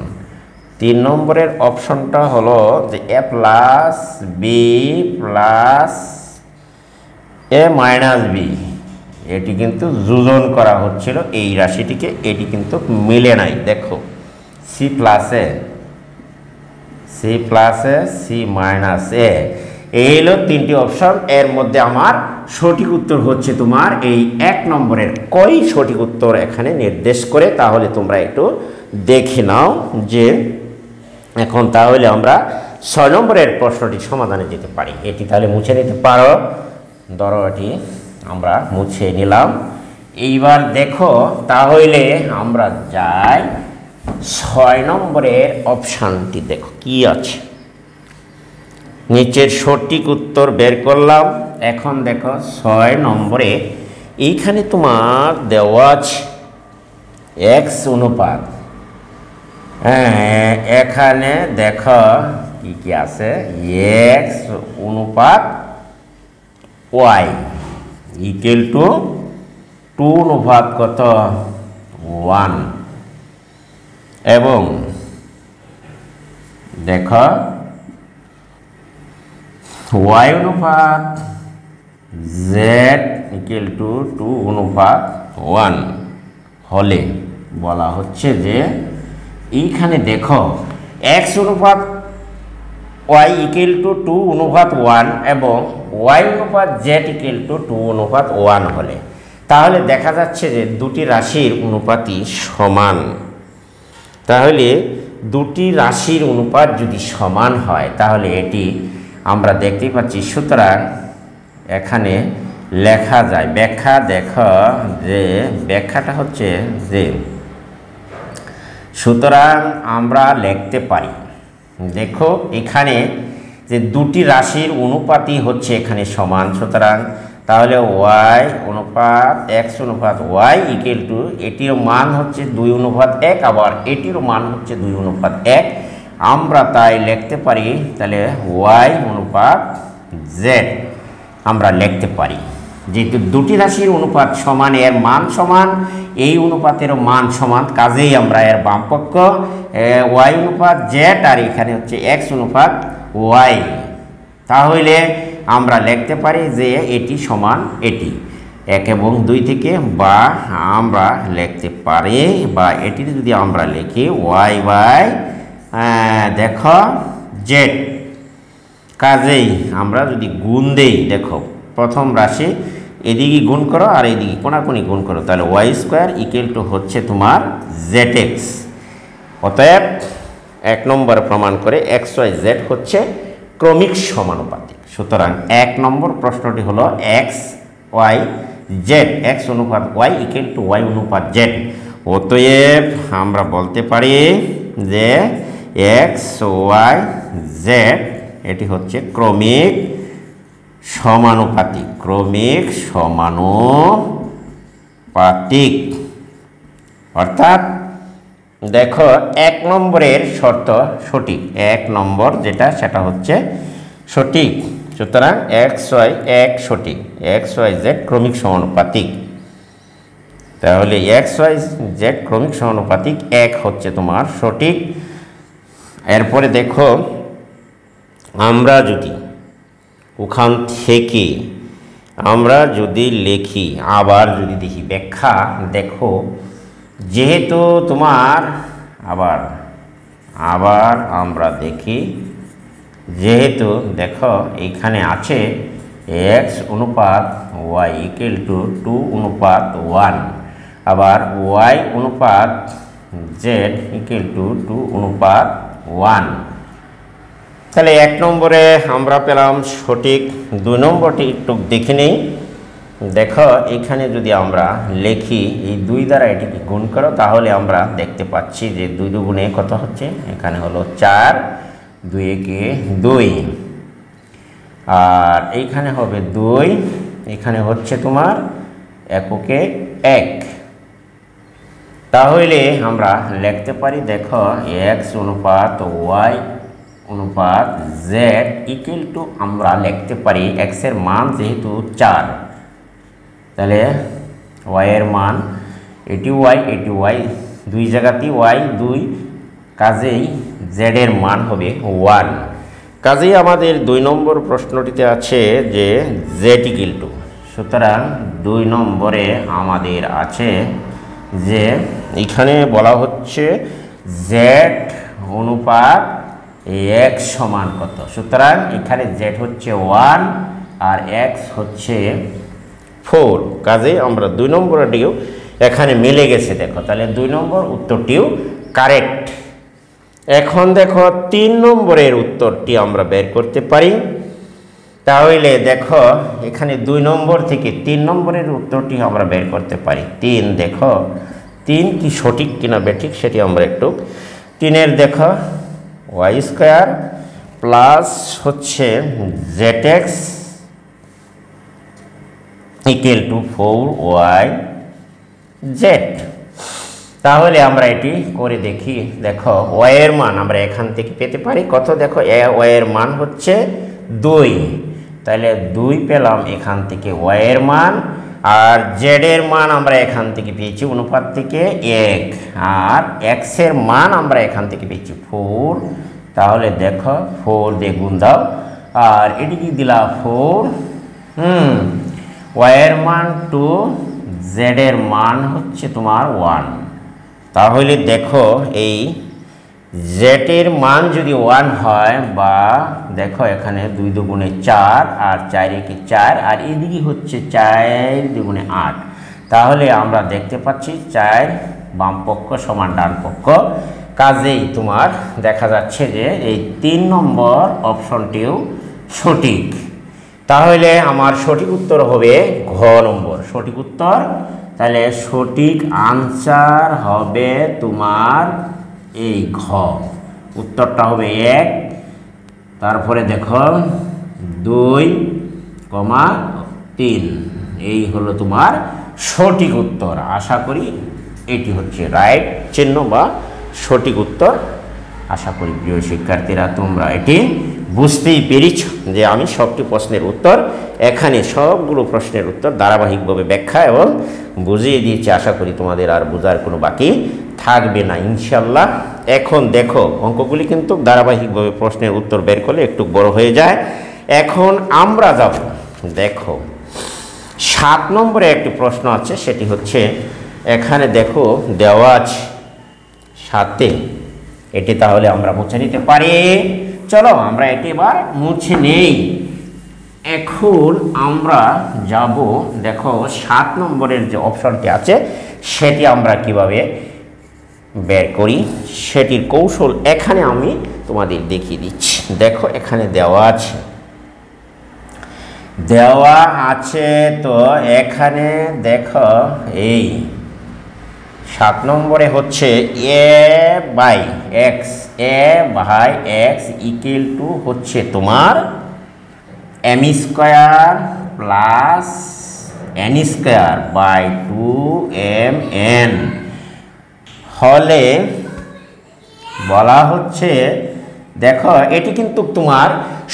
3 নম্বরের অপশনটা হলো যে এ প্লাস বি প্লাস এ মাইনাস বি, এটি কিন্তু যোজন করা হচ্ছিল এই রাশিটিকে, এটি কিন্তু মিলে নাই। দেখো সি প্লাসে সি প্লাসে সি মাইনাস এ, এই হলো 3টি অপশন। এর মধ্যে আমার সঠিক উত্তর হচ্ছে তোমার এই 1 নম্বরের কই সঠিক উত্তর এখানে নির্দেশ করে। তাহলে তোমরা একটু দেখে নাও যে এখন তাহলে আমরা 6 নম্বরের প্রশ্নটি সমাধানে যেতে পারি। এটি তাহলে মুছে নিতে পারো, ধরো এটি আমরা মুছে নিলাম। এইবার দেখো তাহলে আমরা যাই 6 নম্বরের অপশানটি, দেখো কি আছে। নিচের সঠিক উত্তর বের করলাম। এখন দেখো 6 নম্বরে এইখানে তোমার দেওয়া আছে এক্স অনুপাত, হ্যাঁ এখানে দেখো কি কি আছে, এক্স অনুপাত ওয়াই ইকুয়াল টু 2 অনুপাত কত 1, এবং দেখো ওয়াই অনুপাত জেড ইকুয়াল টু 2 অনুপাত 1 হলে বলা হচ্ছে যে এইখানে দেখো এক্স অনুপাত ওয়াই ইকুয়াল টু 2 অনুপাত 1 এবং ওয়াই অনুপাত জেড ইকুয়াল টু 2 অনুপাত 1 হলে তাহলে দেখা যাচ্ছে যে দুটি রাশির অনুপাতই সমান। তাহলে দুটি রাশির অনুপাত যদি সমান হয় তাহলে এটি আমরা দেখতেই পাচ্ছি। সুতরাং এখানে লেখা যায় ব্যাখ্যা, দেখো যে ব্যাখ্যাটা হচ্ছে যে সুতরাং আমরা লিখতে পারি, দেখো এখানে যে দুটি রাশির অনুপাতই হচ্ছে এখানে সমান। সুতরাং তাহলে ওয়াই অনুপাত এক্স অনুপাত ওয়াই ইকুয়াল টু এটির মান হচ্ছে 2 অনুপাত 1, আবার এটির মান হচ্ছে 2 অনুপাত 1। আমরা তাই লিখতে পারি তাহলে ওয়াই অনুপাত জেড আমরা লিখতে পারি। যেহেতু দুটি রাশির অনুপাত সমান, এর মান সমান, এই অনুপাতের মান সমান, কাজেই আমরা এর বামপক্ষ ওয়াই অনুপাত জেড আর এখানে হচ্ছে এক্স অনুপাত ওয়াই, তাহলে আমরা লিখতে পারি যে এটি সমান এটি 1 এবং 2 থেকে, বা আমরা লিখতে পারি বা এটি যদি আমরা লিখি ওয়াই বাই দেখো জেড। কাজেই আমরা যদি গুণ দেই, দেখো প্রথম রাশি এদিকে গুণ করো আর এদিকে কোনাকুনি গুণ করো, তাহলে ওয়াই স্কোয়ার ইকুয়াল টু হচ্ছে তোমার জেড এক্স। অতএব 1 নম্বর প্রমাণ করে এক্স ওয়াই জেড হচ্ছে ক্রমিক সমানুপাতিক। সুতরাং 1 নম্বর প্রশ্নটি হলো এক্স ওয়াই জেড, এক্স অনুপাত ওয়াই ইকুয়াল টু ওয়াই অনুপাত জেড। অতএব আমরা বলতে পারি যে এক্স ওয়াই জেড এটি হচ্ছে ক্রমিক সমানুপাতিক, ক্রমিক সমানুপাতিক। অর্থাৎ দেখো 1 নম্বরের শর্ত সঠিক, 1 নম্বর যেটা সেটা হচ্ছে সঠিক। সুতরাং এক্স ওয়াই এক সঠিক, এক্স ওয়াই জেড ক্রমিক সমানুপাতিক। তাহলে এক্স ওয়াই জেড ক্রমিক সমানুপাতিক 1 হচ্ছে তোমার সঠিক। এরপরে দেখো আমরা যদি ওখান থেকে আমরা যদি লিখি, আবার যদি দেখি ব্যাখ্যা, দেখো যেহেতু তোমার আবার আমরা দেখি যেহেতু দেখো এইখানে আছে এক্স অনুপাত ওয়াই ইকুয়াল টু 2 অনুপাত 1, আবার ওয়াই অনুপাত জেড ইকুয়াল টু 2 অনুপাত 1। তাহলে 1 নম্বরে আমরা পেলাম সঠিক। 2 নম্বরটি একটু দেখে নিই। দেখো এখানে যদি আমরা লিখি এই 2 দ্বারা এটিকে গুণ করো তাহলে আমরা দেখতে পাচ্ছি যে 2 দুগুণে কত হচ্ছে, এখানে হলো 4, 2 একে 2, আর এইখানে হবে 2, এখানে হচ্ছে তোমার এককে 1। তাহলে আমরা লিখতে পারি দেখো x অনুপাত y অনুপাত z ইকুয়াল টু আমরা লিখতে পারি x এর মান যেহেতু 4, তাহলে y এর মান এটি y 2 জায়গাতেই y 2, কাজেই z এর মান হবে 1। কাজেই আমাদের 2 নম্বর প্রশ্নটিতে আছে যে z ইকুয়াল টু, সুতরাং 2 নম্বরে আমাদের আছে যে এখানে বলা হচ্ছে z অনুপাত x সমান কত, সুতরাং এখানে z হচ্ছে 1 আর x হচ্ছে 4, কাজে আমরা 2 নম্বরটিও এখানে মিলে গেছে। দেখো তাহলে 2 নম্বর উত্তরটিও কারেক্ট। এখন দেখো 3 নম্বরের উত্তরটি আমরা বের করতে পারি। তাহলে দেখো এখানে 2 নম্বর থেকে 3 নম্বরের উত্তরটি আমরা বের করতে পারি। 3 দেখো 3 কি সঠিক কিনা বেঠিক সেটি আমরা একটু 3 এর দেখো y স্কয়ার প্লাস হচ্ছে zx ইকুয়াল টু 4yz। তাহলে আমরা এটি করে দেখি। দেখো y এর মান আমরা এখান থেকে পেতে পারি কত, দেখো y এর মান হচ্ছে 2, তাহলে 2 পেলাম এখান থেকে y এর মান, আর z এর মান আমরা এখান থেকে পেয়েছি অনুপাত থেকে 1, আর x এর মান আমরা এখান থেকে পেয়েছি 4। তাহলে দেখো 4 দিয়ে গুণ দাও, আর এটিকে দিলা 4, y এর মান 2, z এর মান হচ্ছে তোমার 1। তাহলে দেখো এই z এর মান যদি 1 হয়, বা দেখো এখানে 2 দুগুণে 4 আর 4 একে 4, আর এদিকে হচ্ছে 4 দুগুণে 8, তাহলে আমরা দেখতে পাচ্ছি 4 বাম পক্ষ সমান ডান পক্ষ। কাজেই তোমার দেখা যাচ্ছে যে এই 3 নম্বর অপশনটিও সঠিক। তাহলে আমার সঠিক উত্তর হবে ঘ নম্বর সঠিক উত্তর। তাহলে সঠিক আনসার হবে তোমার এই ঘ, উত্তরটা হবে 1, তারপরে দেখো 2, 3, এই হলো তোমার সঠিক উত্তর। আশা করি এটি হচ্ছে রাইট চিহ্ন বা সঠিক উত্তর। আশা করি প্রিয় শিক্ষার্থীরা তোমরা এটি বুঝতেই পেরেছ যে আমি সবটি প্রশ্নের উত্তর এখানে সবগুলো প্রশ্নের উত্তর ধারাবাহিকভাবে ব্যাখ্যা এবং বুঝিয়ে দিয়েছি। আশা করি তোমাদের আর বোঝার কোনো বাকি থাকবে না ইনশাল্লাহ। এখন দেখো অঙ্কগুলি কিন্তু ধারাবাহিকভাবে প্রশ্নের উত্তর বের করলে একটু বড় হয়ে যায়। এখন আমরা যাব দেখো 7 নম্বরে একটি প্রশ্ন আছে, সেটি হচ্ছে এখানে দেখো দেওয়া আছে 7-এ, এটি তাহলে আমরা মুছে নিতে পারি। চলো আমরা এটি এবার মুছে নেই। এখন আমরা যাব দেখো 7 নম্বরের যে অপশনটি আছে সেটি আমরা কিভাবে বের করি সেটির কৌশল এখানে আমি তোমাদের দেখিয়ে দিচ্ছি। দেখো এখানে দেওয়া আছে তো এখানে দেখো এই 7 নম্বরে হচ্ছে a by x equal to হচ্ছে তোমার m square plus n square by 2mn হলে বলা হচ্ছে দেখো এটি কিন্তু তোমার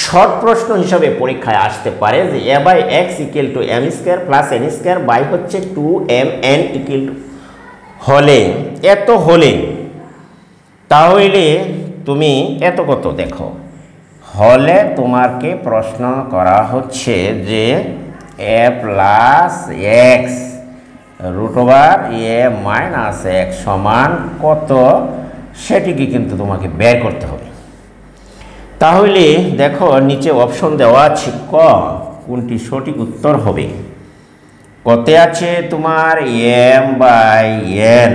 শর্ট প্রশ্ন হিসাবে পরীক্ষায় আসতে পারে যে a by x equal to m square plus n square by হচ্ছে 2mn ইকুয়াল টু হলে এত হলে, তাহলে তুমি এত কত দেখো হলে তোমাকে প্রশ্ন করা হচ্ছে যে a plus x root over a minus x সমান কত সেটিকে কিন্তু তোমাকে বের করতে হবে। তাহলে দেখো নিচে অপশন দেওয়া আছে ক, কোনটি সঠিক উত্তর হবে। কতে আছে তোমার m বাই n,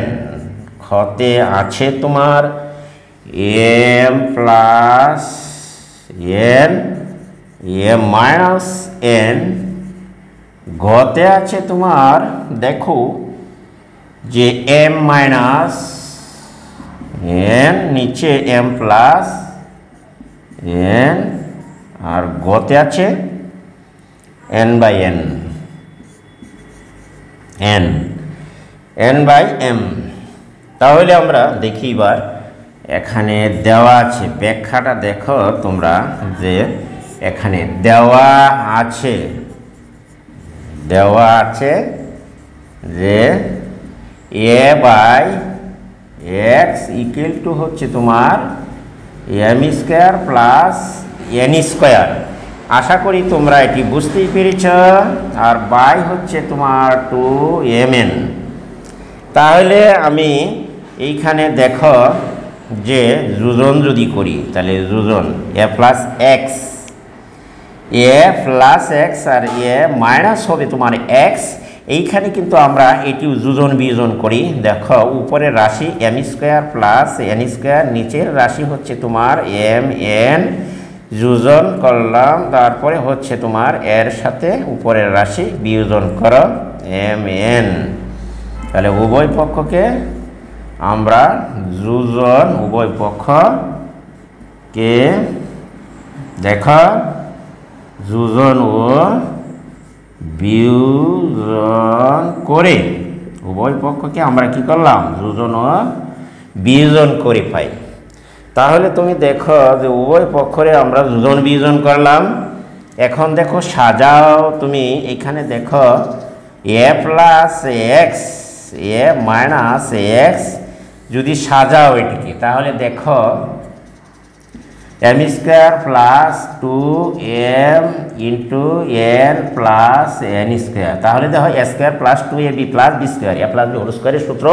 খতে আছে তোমার m plus n m minus n ঘতে আছে তোমার দেখো যে m মাইনাস n, নিচে m প্লাস n, আর গতে আছে n by n, n by m। তাহলে আমরা দেখি এবার এখানে দেওয়া আছে, ব্যাখ্যাটা দেখো তোমরা, যে এখানে দেওয়া আছে যে a by x equal to হচ্ছে তোমার m square plus n square. আশা করি তোমরা এটি বুঝতেই পেরেছ। আর বাই হচ্ছে তোমার 2mn। তাহলে আমি এইখানে দেখো যে যোজন যদি করি, তাহলে যোজন a প্লাস এক্স, আর a মাইনাস হবে তোমার x। এইখানে কিন্তু আমরা এটি যোজন বিয়োজন করি। দেখো উপরের রাশি m square plus n square, নিচের রাশি হচ্ছে তোমার mn, যোজন করলাম, তারপরে হচ্ছে তোমার এর সাথে উপরের রাশি বিয়োজন করো mn। তাহলে উভয় পক্ষকে আমরা যোজন, উভয় পক্ষকে দেখো যোজন ও বিয়োজন করে, উভয় পক্ষকে আমরা কি করলাম, যোজন ও বিয়োজন করে পাই। তাহলে তুমি দেখো যে উভয় পক্ষরে আমরা যোজন বিয়োজন করলাম। এখন দেখো সাজাও তুমি, এখানে দেখো a plus x, a minus x যদি সাজাও এটিকে, তাহলে দেখো m square plus 2m into n plus n square. তাহলে দেখো a square plus 2ab plus b square, a plus b whole স্কয়ারের সূত্র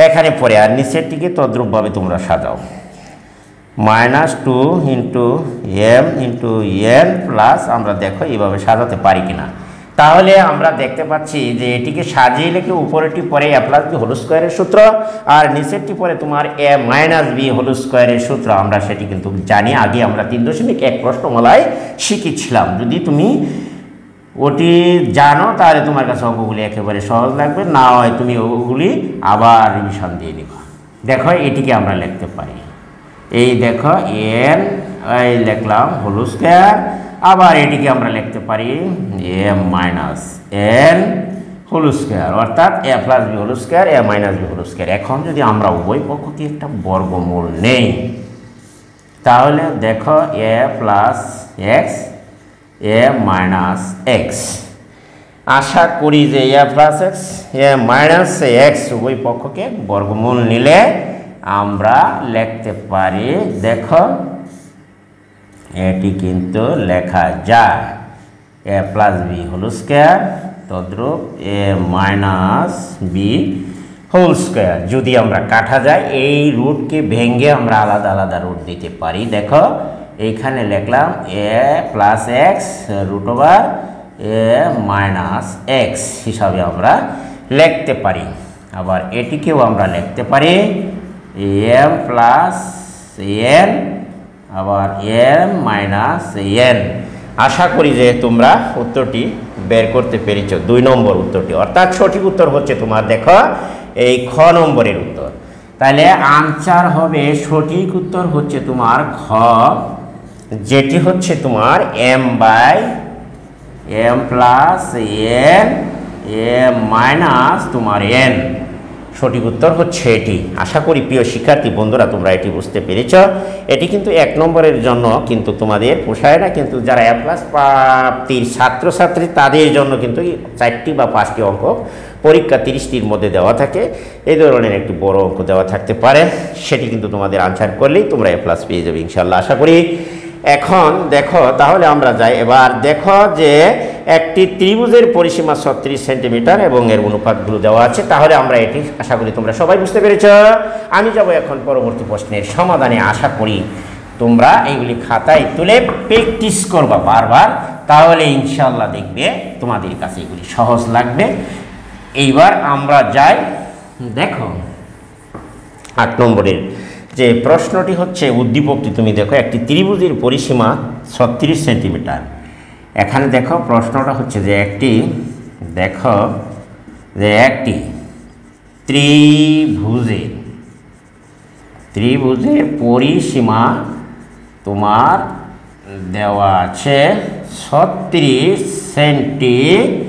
এখানে পড়ে। আর নিচেরটিকে তদ্রূপভাবে তোমরা সাজাও, minus 2 into m into n plus, আমরা দেখো এইভাবে সাজাতে পারি কিনা। তাহলে আমরা দেখতে পাচ্ছি যে এটিকে সাজিয়ে লিখে উপরেরটি পরে a প্লাস বি হোল স্কয়ারের সূত্র, আর নিচেরটি পরে তোমার a মাইনাস বি হোল স্কয়ারের সূত্র। আমরা সেটি কিন্তু জানি, আগে আমরা 3.1 প্রশ্নমালায় শিখেছিলাম। যদি তুমি ওটি জানো তাহলে তোমার কাছে অঙ্কগুলি একেবারে সহজ লাগবে, না হয় তুমি ওগুলি আবার রিভিশন দিয়ে দিবা। দেখো এটিকে আমরা লিখতে পারি, এই দেখো n এই লিখলাম হোল স্কয়ার, আবার এটিকে আমরা লিখতে পারি m minus n whole square, অর্থাৎ a plus B whole square, a minus B whole square. এখন যদি আমরা উভয় পক্ষকে একটা বর্গমূল নেই, তাহলে দেখো a plus x, a minus x. আশা করি যে a plus x, a minus x উভয় পক্ষকে বর্গমূল নিলে আমরা লিখতে পারি, দেখো এটি কিন্তু লেখা যায় a plus B whole square তদ্রূপ a minus B whole square. যদি আমরা কাটা যায়, এই রুটকে ভেঙে আমরা আলাদা আলাদা রুট দিতে পারি। দেখো এইখানে লিখলাম a plus x root over a minus x হিসাবে আমরা লিখতে পারি। আবার এটিকেও আমরা লিখতে পারি m প্লাস n, আবার m মাইনাস n। আশা করি যে তোমরা উত্তরটি বের করতে পেরেছ, 2 নম্বর উত্তরটি, অর্থাৎ সঠিক উত্তর হচ্ছে তোমার দেখো এই খ নম্বরের উত্তর। তাহলে আনসার হবে, সঠিক উত্তর হচ্ছে তোমার খ, যেটি হচ্ছে তোমার m by m plus n, m minus তোমার n। সঠিক উত্তর হচ্ছে এটি। আশা করি প্রিয় শিক্ষার্থী বন্ধুরা তোমরা এটি বুঝতে পেরেছ। এটি কিন্তু 1 নম্বরের জন্য কিন্তু তোমাদের পোষায় না, কিন্তু যারা A+ প্রাপ্তির ছাত্রছাত্রী তাদের জন্য কিন্তু 4টি বা 5টি অঙ্ক পরীক্ষা 30টির মধ্যে দেওয়া থাকে। এই ধরনের একটি বড় অঙ্ক দেওয়া থাকতে পারে, সেটি কিন্তু তোমাদের আনসার করলেই তোমরা A+ পেয়ে যাবে ইনশাআল্লাহ, আশা করি। এখন দেখো তাহলে আমরা যাই, এবার দেখো যে একটি ত্রিভুজের পরিসীমা 36 সেন্টিমিটার এবং এর অনুপাতগুলো দেওয়া আছে। তাহলে আমরা এটি আশা করি তোমরা সবাই বুঝতে পেরেছ। আমি যাব এখন পরবর্তী প্রশ্নের সমাধানে। আশা করি তোমরা এইগুলি খাতায় তুলে প্র্যাকটিস করবা বারবার, তাহলে ইনশাআল্লাহ দেখবে তোমাদের কাছে এগুলি সহজ লাগবে। এইবার আমরা যাই, দেখো 8 নম্বরের যে প্রশ্নটি হচ্ছে উদ্দীপকটি তুমি দেখো, একটি ত্রিভুজের পরিসীমা 36 সেন্টিমিটার এখানে দেখো প্রশ্নটা হচ্ছে যে একটি দেখো যে একটি ত্রিভুজের পরিসীমা তোমার দেওয়া আছে 36 সেন্টিমিটার।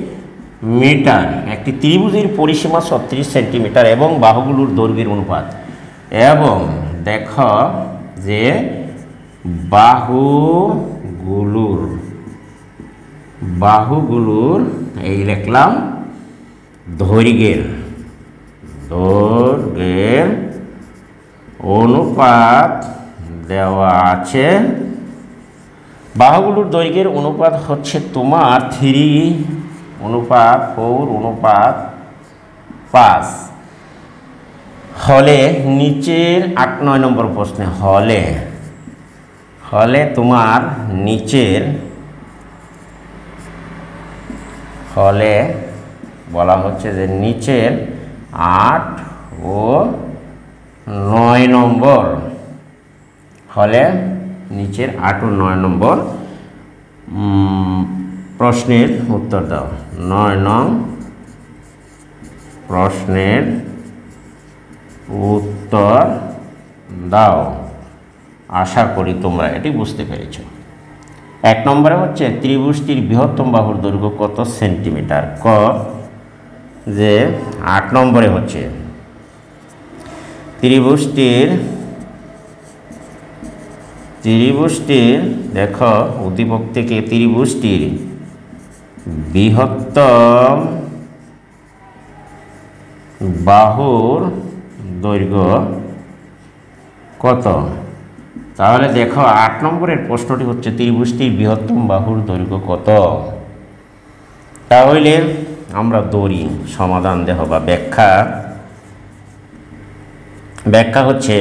একটি ত্রিভুজের পরিসীমা 36 সেন্টিমিটার এবং বাহুগুলোর দৈর্ঘ্যের অনুপাত। এবং দেখো যে বাহুগুলোর এই লিখলাম দৈর্ঘ্যের অনুপাত দেওয়া আছে। বাহুগুলোর দৈর্ঘ্যের অনুপাত হচ্ছে তোমার 3:4:5 হলে নিচের 8-9 নম্বর প্রশ্নে হলে তোমার হলে বলা হচ্ছে যে নিচের 8 ও 9 নম্বর হলে নিচের 8 ও 9 নম্বর প্রশ্নের উত্তর দাও। 9 নং প্রশ্নের উত্তর দাও। আশা করি তোমরা এটি বুঝতে পেরেছ। 1 নম্বরে হচ্ছে ত্রিভুজটির বৃহত্তম বাহুর দৈর্ঘ্য কত সেন্টিমিটার। ক যে 8 নম্বরে হচ্ছে ত্রিভুজটির দেখো উদ্দীপক থেকে ত্রিভুজটির বৃহত্তম বাহুর দৈর্ঘ্য কত। তাহলে দেখো 8 নম্বরের প্রশ্নটি হচ্ছে ত্রিভুজটির বৃহত্তম বাহুর দৈর্ঘ্য কত। তাহলে আমরা দড়ি সমাধান দেহ বা ব্যাখ্যা হচ্ছে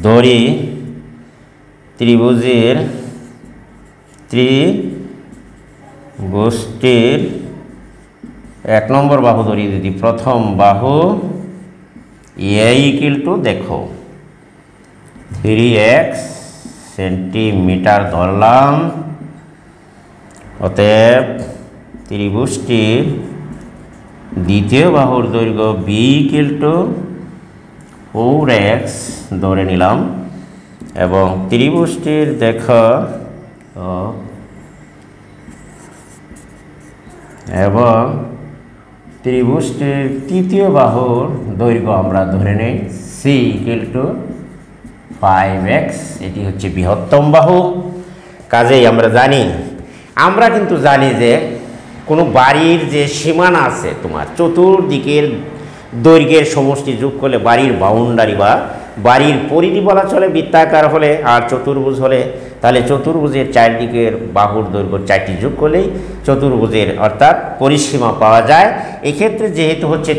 দড়ি ত্রিভুজটির 1 নম্বর বাহু ধরি যদি প্রথম বাহু a দেখো 3x সেন্টিমিটার ধরলাম। অতএব ত্রিভুজটির দ্বিতীয় বাহুর দৈর্ঘ্য b 4x ধরে নিলাম। এবং ত্রিভুজটির দেখো এবং ত্রিভুজটির তৃতীয় বাহুর দৈর্ঘ্য আমরা ধরে নেই c 5x। এটি হচ্ছে বৃহত্তম বাহু। কাজেই আমরা কিন্তু জানি যে কোনো বাড়ির যে সীমানা আছে তোমার চতুর্দিকের দৈর্ঘ্যের সমষ্টি যোগ করলে বাড়ির বাউন্ডারি বা বাড়ির পরিধি বলা চলে বৃত্তাকার হলে। আর চতুর্ভুজ হলে তাহলে চতুর্ভুজের চারদিকের বাহুর দৈর্ঘ্য 4টি যোগ করলেই চতুর্ভুজের অর্থাৎ পরিসীমা পাওয়া যায়। এক্ষেত্রে যেহেতু হচ্ছে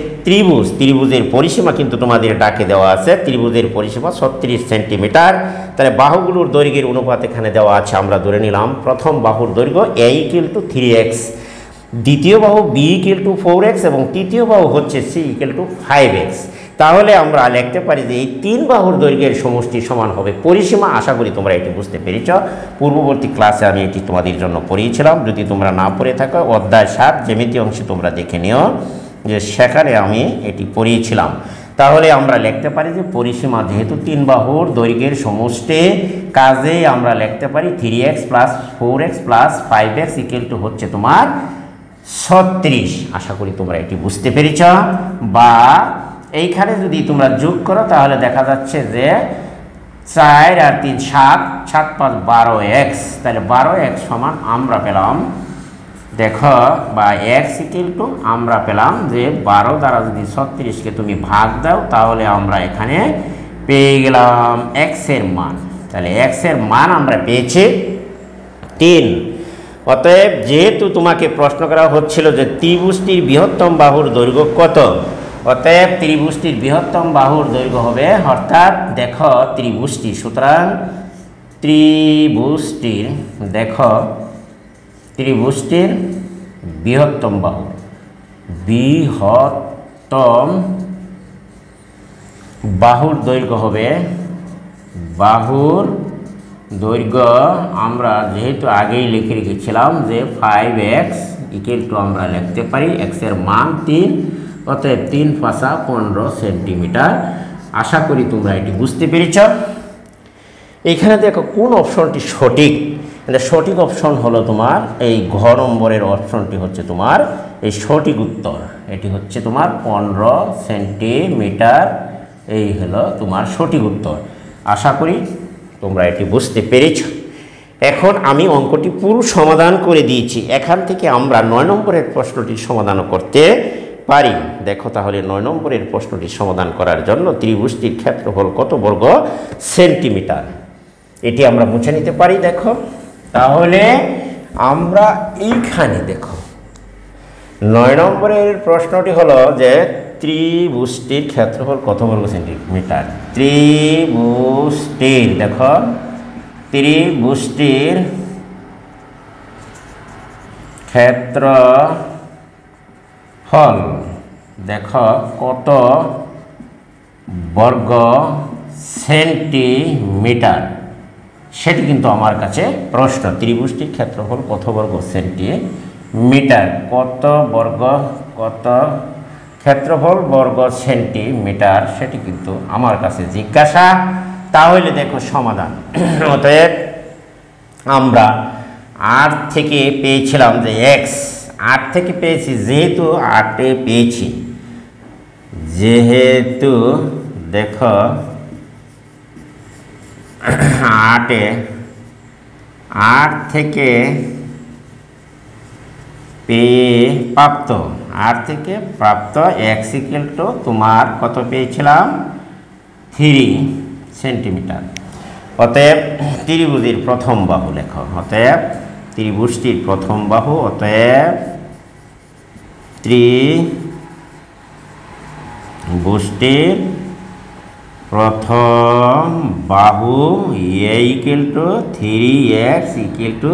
ত্রিভুজের পরিসীমা কিন্তু তোমাদের ডাকে দেওয়া আছে। ত্রিভুজের পরিসীমা 36 সেন্টিমিটার। তাহলে বাহুগুলোর দৈর্ঘ্যের অনুপাত এখানে দেওয়া আছে। আমরা ধরে নিলাম প্রথম বাহুর দৈর্ঘ্য a 3x, দ্বিতীয় বাহু b 4x এবং তৃতীয় বাহু হচ্ছে c 5x। তাহলে আমরা লিখতে পারি যে এই 3 বাহুর দৈর্ঘ্যের সমষ্টি সমান হবে পরিসীমা। আশা করি তোমরা এটি বুঝতে পেরেছ। পূর্ববর্তী ক্লাসে আমি এটি তোমাদের জন্য পড়িয়েছিলাম। যদি তোমরা না পড়ে থাকো অধ্যায় 7 জ্যামিতি অংশে তোমরা দেখে নিও যে সেখানে আমি এটি পড়িয়েছিলাম। তাহলে আমরা লিখতে পারি যে পরিসীমা যেহেতু 3 বাহুর দৈর্ঘ্যের সমষ্টি, কাজেই আমরা লিখতে পারি 3x + 4x + 5x হচ্ছে তোমার 36। আশা করি তোমরা এটি বুঝতে পেরেছ। বা এইখানে যদি তোমরা যোগ করো তাহলে দেখা যাচ্ছে যে 4 আর 3 7, 7 5 12x। তাহলে 12x সমান আমরা পেলাম দেখো বা x আমরা পেলাম যে 12 দ্বারা যদি 36কে তুমি ভাগ দাও তাহলে আমরা এখানে পেয়ে গেলাম x এর মান। তাহলে x এর মান আমরা পেয়েছি 3। অতএব যেহেতু তোমাকে প্রশ্ন করা হচ্ছিল যে ত্রিভুজটির বৃহত্তম বাহুর দৈর্ঘ্য কত, অতএব ত্রিভুজটির বৃহত্তম বাহুর দৈর্ঘ্য হবে অর্থাৎ দেখো ত্রিভুজটি, সুতরাং ত্রিভুজটির দেখো ত্রিভুজটির বৃহত্তম বাহুর দৈর্ঘ্য হবে দৈর্ঘ্য আমরা যেহেতু আগেই লিখে রেখেছিলাম যে 5x ইকুয়াল টু আমরা লিখতে পারি x এর মান 3, অতএব 3 পাঁচা 15 সেন্টিমিটার। আশা করি তোমরা এটি বুঝতে পেরেছ। এখানে দেখো কোন অপশনটি সঠিক। সঠিক অপশন হলো তোমার এই ঘ নম্বরের অপশনটি হচ্ছে তোমার এই সঠিক উত্তর। এটি হচ্ছে তোমার 15 সেন্টিমিটার, এই হলো তোমার সঠিক উত্তর। আশা করি তোমরা এটি বুঝতে পেরেছ। এখন আমি অঙ্কটি পুরো সমাধান করে দিয়েছি। এখান থেকে আমরা 9 নম্বরের প্রশ্নটি সমাধান করতে পারি। দেখো তাহলে 9 নম্বরের প্রশ্নটি সমাধান করার জন্য ত্রিভুজটির ক্ষেত্রফল কত বর্গ সেন্টিমিটার, এটি আমরা মুছে নিতে পারি। দেখো তাহলে আমরা এইখানে দেখো 9 নম্বরের প্রশ্নটি হলো যে ত্রিভুজটির ক্ষেত্রফল কত বর্গ সেন্টিমিটার। ত্রিভুজটির দেখো ত্রিভুজটির ক্ষেত্রফল দেখো কত বর্গ সেন্টিমিটার, সেটি কিন্তু আমার কাছে প্রশ্ন। ত্রিভুজটির ক্ষেত্রফল কত বর্গ সেন্টিমিটার, কত ক্ষেত্রফল বর্গ সেন্টিমিটার, সেটি কিন্তু আমার কাছে জিজ্ঞাসা। তাহলে দেখো সমাধান। অতএব আমরা 8 থেকে পেয়েছিলাম যে x, 8 থেকে পেয়েছি যেহেতু 8-এ পেয়েছি, যেহেতু দেখো 8 থেকে পেয়ে প্রাপ্ত, 8 থেকে প্রাপ্ত x ইকুয়াল টু তোমার কত পেয়েছিলাম 3 সেন্টিমিটার। অতএব ত্রিভুজের প্রথম বাহু লেখো। অতএব ত্রিভুজটির প্রথম বাহু, অতএব ত্রিভুজটির প্রথম বাহু a equal to 3x equal to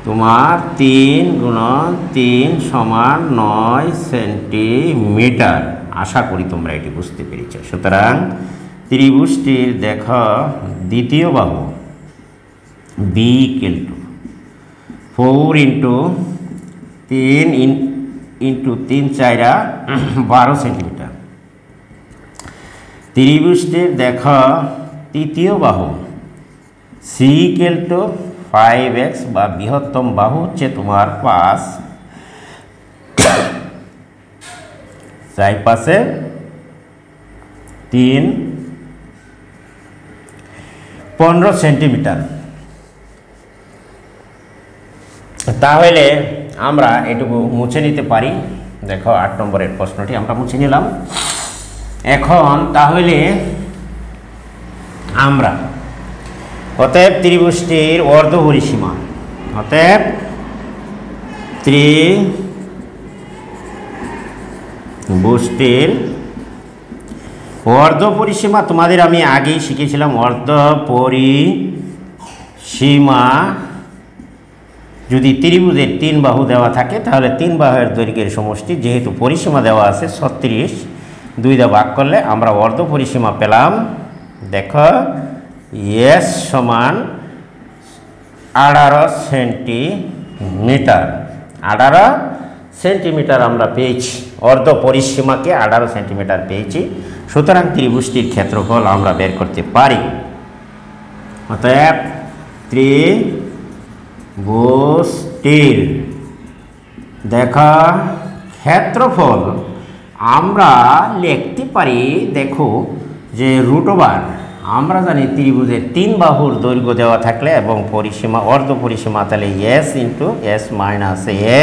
তোমার 3 গুণন 3 সমান 9 সেন্টিমিটার। আশা করি তোমরা এটি বুঝতে পেরেছ। সুতরাং ত্রিভুজটির দেখো দ্বিতীয় বাহু b equal to 4 into 3 into 3 4 12 centimetre. ত্রিভুজটির দেখো তৃতীয় বাহু c ইকুয়াল টু 5x বা বৃহত্তম বাহু হচ্ছে তোমার 5, 4 পাশে 3 15 সেন্টিমিটার। তাহলে আমরা এটুকু মুছে নিতে পারি। দেখো 8 নম্বরের প্রশ্নটি আমরা মুছে নিলাম। এখন তাহলে আমরা অতএব ত্রিভুজটির অর্ধপরিসীমা, অতএব ত্রিভুজটির অর্ধপরিসীমা তোমাদের আমি আগেই শিখেছিলাম। অর্ধপরিসীমা যদি ত্রিভুজের 3 বাহু দেওয়া থাকে তাহলে 3 বাহুর দৈর্ঘ্যের সমষ্টি, যেহেতু পরিসীমা দেওয়া আছে 36, 2 দিয়ে ভাগ করলে আমরা অর্ধপরিসীমা পেলাম। দেখো s সমান 18 সেন্টিমিটার। 18 সেন্টিমিটার আমরা পেয়েছি, অর্ধপরিসীমাকে 18 সেন্টিমিটার পেয়েছি। সুতরাং ত্রিভুজটির ক্ষেত্রফল আমরা বের করতে পারি। অতএব ত্রিভুজটির দেখা ক্ষেত্রফল আমরা লিখতে পারি। দেখো যে √, আমরা জানি ত্রিভুজের 3 বাহুর দৈর্ঘ্য দেওয়া থাকলে এবং পরিসীমা অর্ধপরিসীমা তাহলে s into s minus a,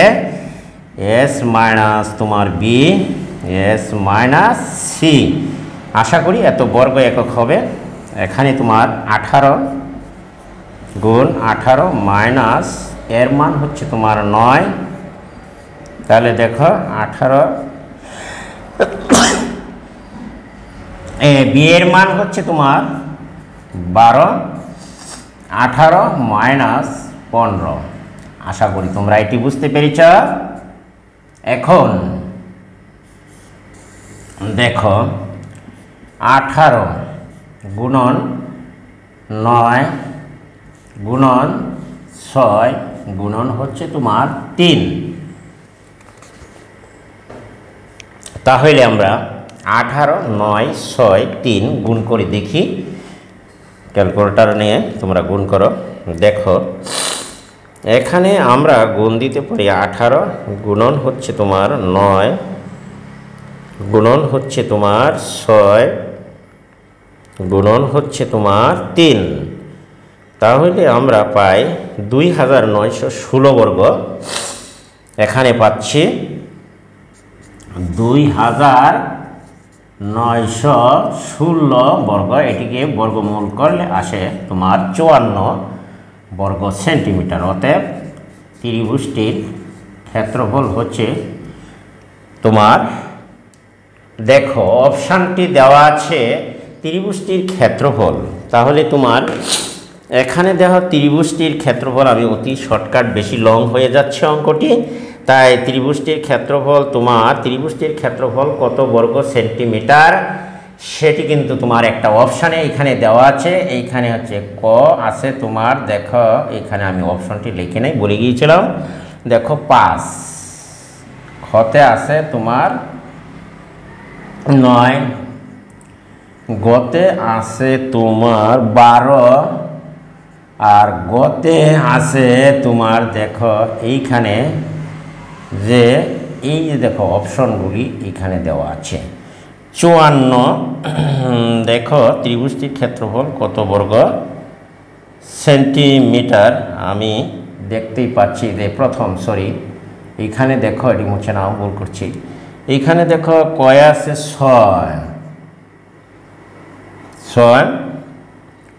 s minus তোমার b, s মাইনাস c। আশা করি এত বর্গ একক হবে। এখানে তোমার 18 গুণ 18 মাইনাস এর মান হচ্ছে তোমার 9, তাহলে দেখো 18 বি এর মান হচ্ছে তোমার 12, 18 মাইনাস 15। আশা করি তোমরা এটি বুঝতে পেরেছ। এখন দেখো 18 গুণন 9 গুণন 6 গুণন হচ্ছে তোমার 3। তাহলে আমরা 18, 9, 6, 3 গুণ করে দেখি। ক্যালকুলেটর নিয়ে তোমরা গুণ করো। দেখো এখানে আমরা গুণ দিতে পারি 18 গুণন হচ্ছে তোমার 9 গুণন হচ্ছে তোমার 6 গুণন হচ্ছে তোমার 3। তাহলে আমরা পাই 2916 বর্গ। এখানে পাচ্ছি 2916 বর্গ। এটিকে বর্গমূল করলে আসে তোমার 54 বর্গ সেন্টিমিটার। অতএব ত্রিভুজটির ক্ষেত্রফল হচ্ছে তোমার, দেখো অপশানটি দেওয়া আছে ত্রিভুজটির ক্ষেত্রফল। তাহলে তোমার এখানে দেখো ত্রিভুজটির ক্ষেত্রফল, আমি অতি শর্টকাট, বেশি লং হয়ে যাচ্ছে অঙ্কটি, তাই ত্রিভুজটির ক্ষেত্রফল তোমার, ত্রিভুজটির ক্ষেত্রফল কত বর্গ সেন্টিমিটার সেটি কিন্তু তোমার একটা অপশানে এখানে দেওয়া আছে। এইখানে হচ্ছে ক আছে তোমার, দেখো এখানে আমি অপশনটি লিখে নেই, বলে গিয়েছিলাম। দেখো 5, খতে আছে তোমার 9, গতে আছে তোমার 12, আর গতে আছে তোমার, দেখো এইখানে যে এই যে দেখো অপশনগুলি এখানে দেওয়া আছে 54। দেখো ত্রিভুজটির ক্ষেত্রফল কত বর্গ সেন্টিমিটার, আমি দেখতেই পাচ্ছি যে প্রথম, সরি এইখানে দেখো এটি মুছে নাও, ভুল করছি। এইখানে দেখো কয় আছে 6,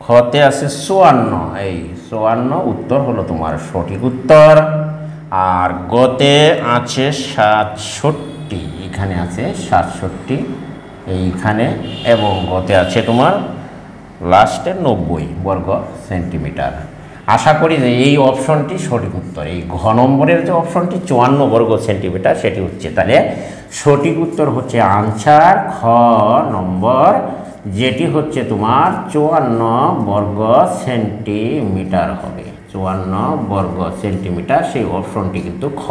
খতে আছে 54, এই 54 উত্তর হলো তোমার সঠিক উত্তর। আর গতে আছে 67, এখানে আছে 67 এইখানে, এবং গতে আছে তোমার লাস্টে 90 বর্গ সেন্টিমিটার। আশা করি যে এই অপশনটি সঠিক উত্তর। এই ঘ নম্বরের যে অপশনটি 54 বর্গ সেন্টিমিটার সেটি হচ্ছে, তাহলে সঠিক উত্তর হচ্ছে আনসার খ নম্বর, যেটি হচ্ছে তোমার 54 বর্গ সেন্টিমিটার হবে। 54 বর্গ সেন্টিমিটার, সেই অপশনটি কিন্তু খ,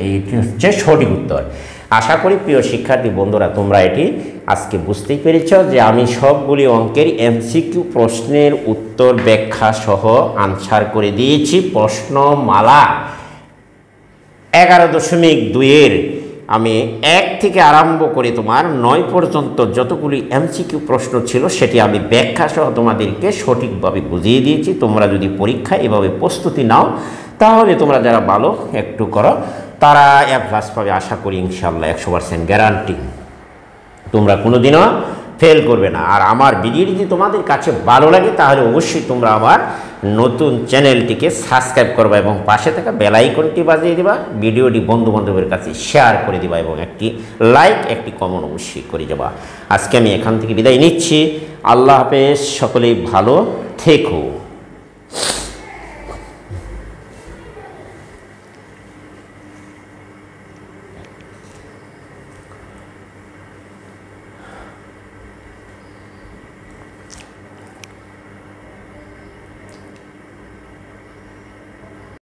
এইটি হচ্ছে সঠিক উত্তর। আশা করি প্রিয় শিক্ষার্থী বন্ধুরা তোমরা এটি আজকে বুঝতেই পেরেছ যে আমি সবগুলি অঙ্কের এমসিকিউ প্রশ্নের উত্তর ব্যাখ্যা সহ আনসার করে দিয়েছি। প্রশ্নমালা 11.2-এর আমি 1 থেকে আরম্ভ করে তোমার 9 পর্যন্ত যতগুলি এমসিকিউ প্রশ্ন ছিল সেটি আমি ব্যাখ্যা সহ তোমাদেরকে সঠিকভাবে বুঝিয়ে দিয়েছি। তোমরা যদি পরীক্ষায় এভাবে প্রস্তুতি নাও তাহলে তোমরা যারা ভালো একটু করো তারা A+ পাবে, আশা করি ইনশাল্লাহ 100% গ্যারান্টি। তোমরা কোনোদিনও ফেল করবে না। আর আমার ভিডিওটি যদি তোমাদের কাছে ভালো লাগে তাহলে অবশ্যই তোমরা আমার নতুন চ্যানেলটিকে সাবস্ক্রাইব করবা এবং পাশে থাকা বেল আইকনটি বাজিয়ে দিবা, ভিডিওটি বন্ধু বান্ধবের কাছে শেয়ার করে দিবা এবং একটি লাইক, একটি কমেন্ট অবশ্যই করে যাবা। আজকে আমি এখান থেকে বিদায় নিচ্ছি। আল্লাহ হাফেজ, সকলেই ভালো থেকো।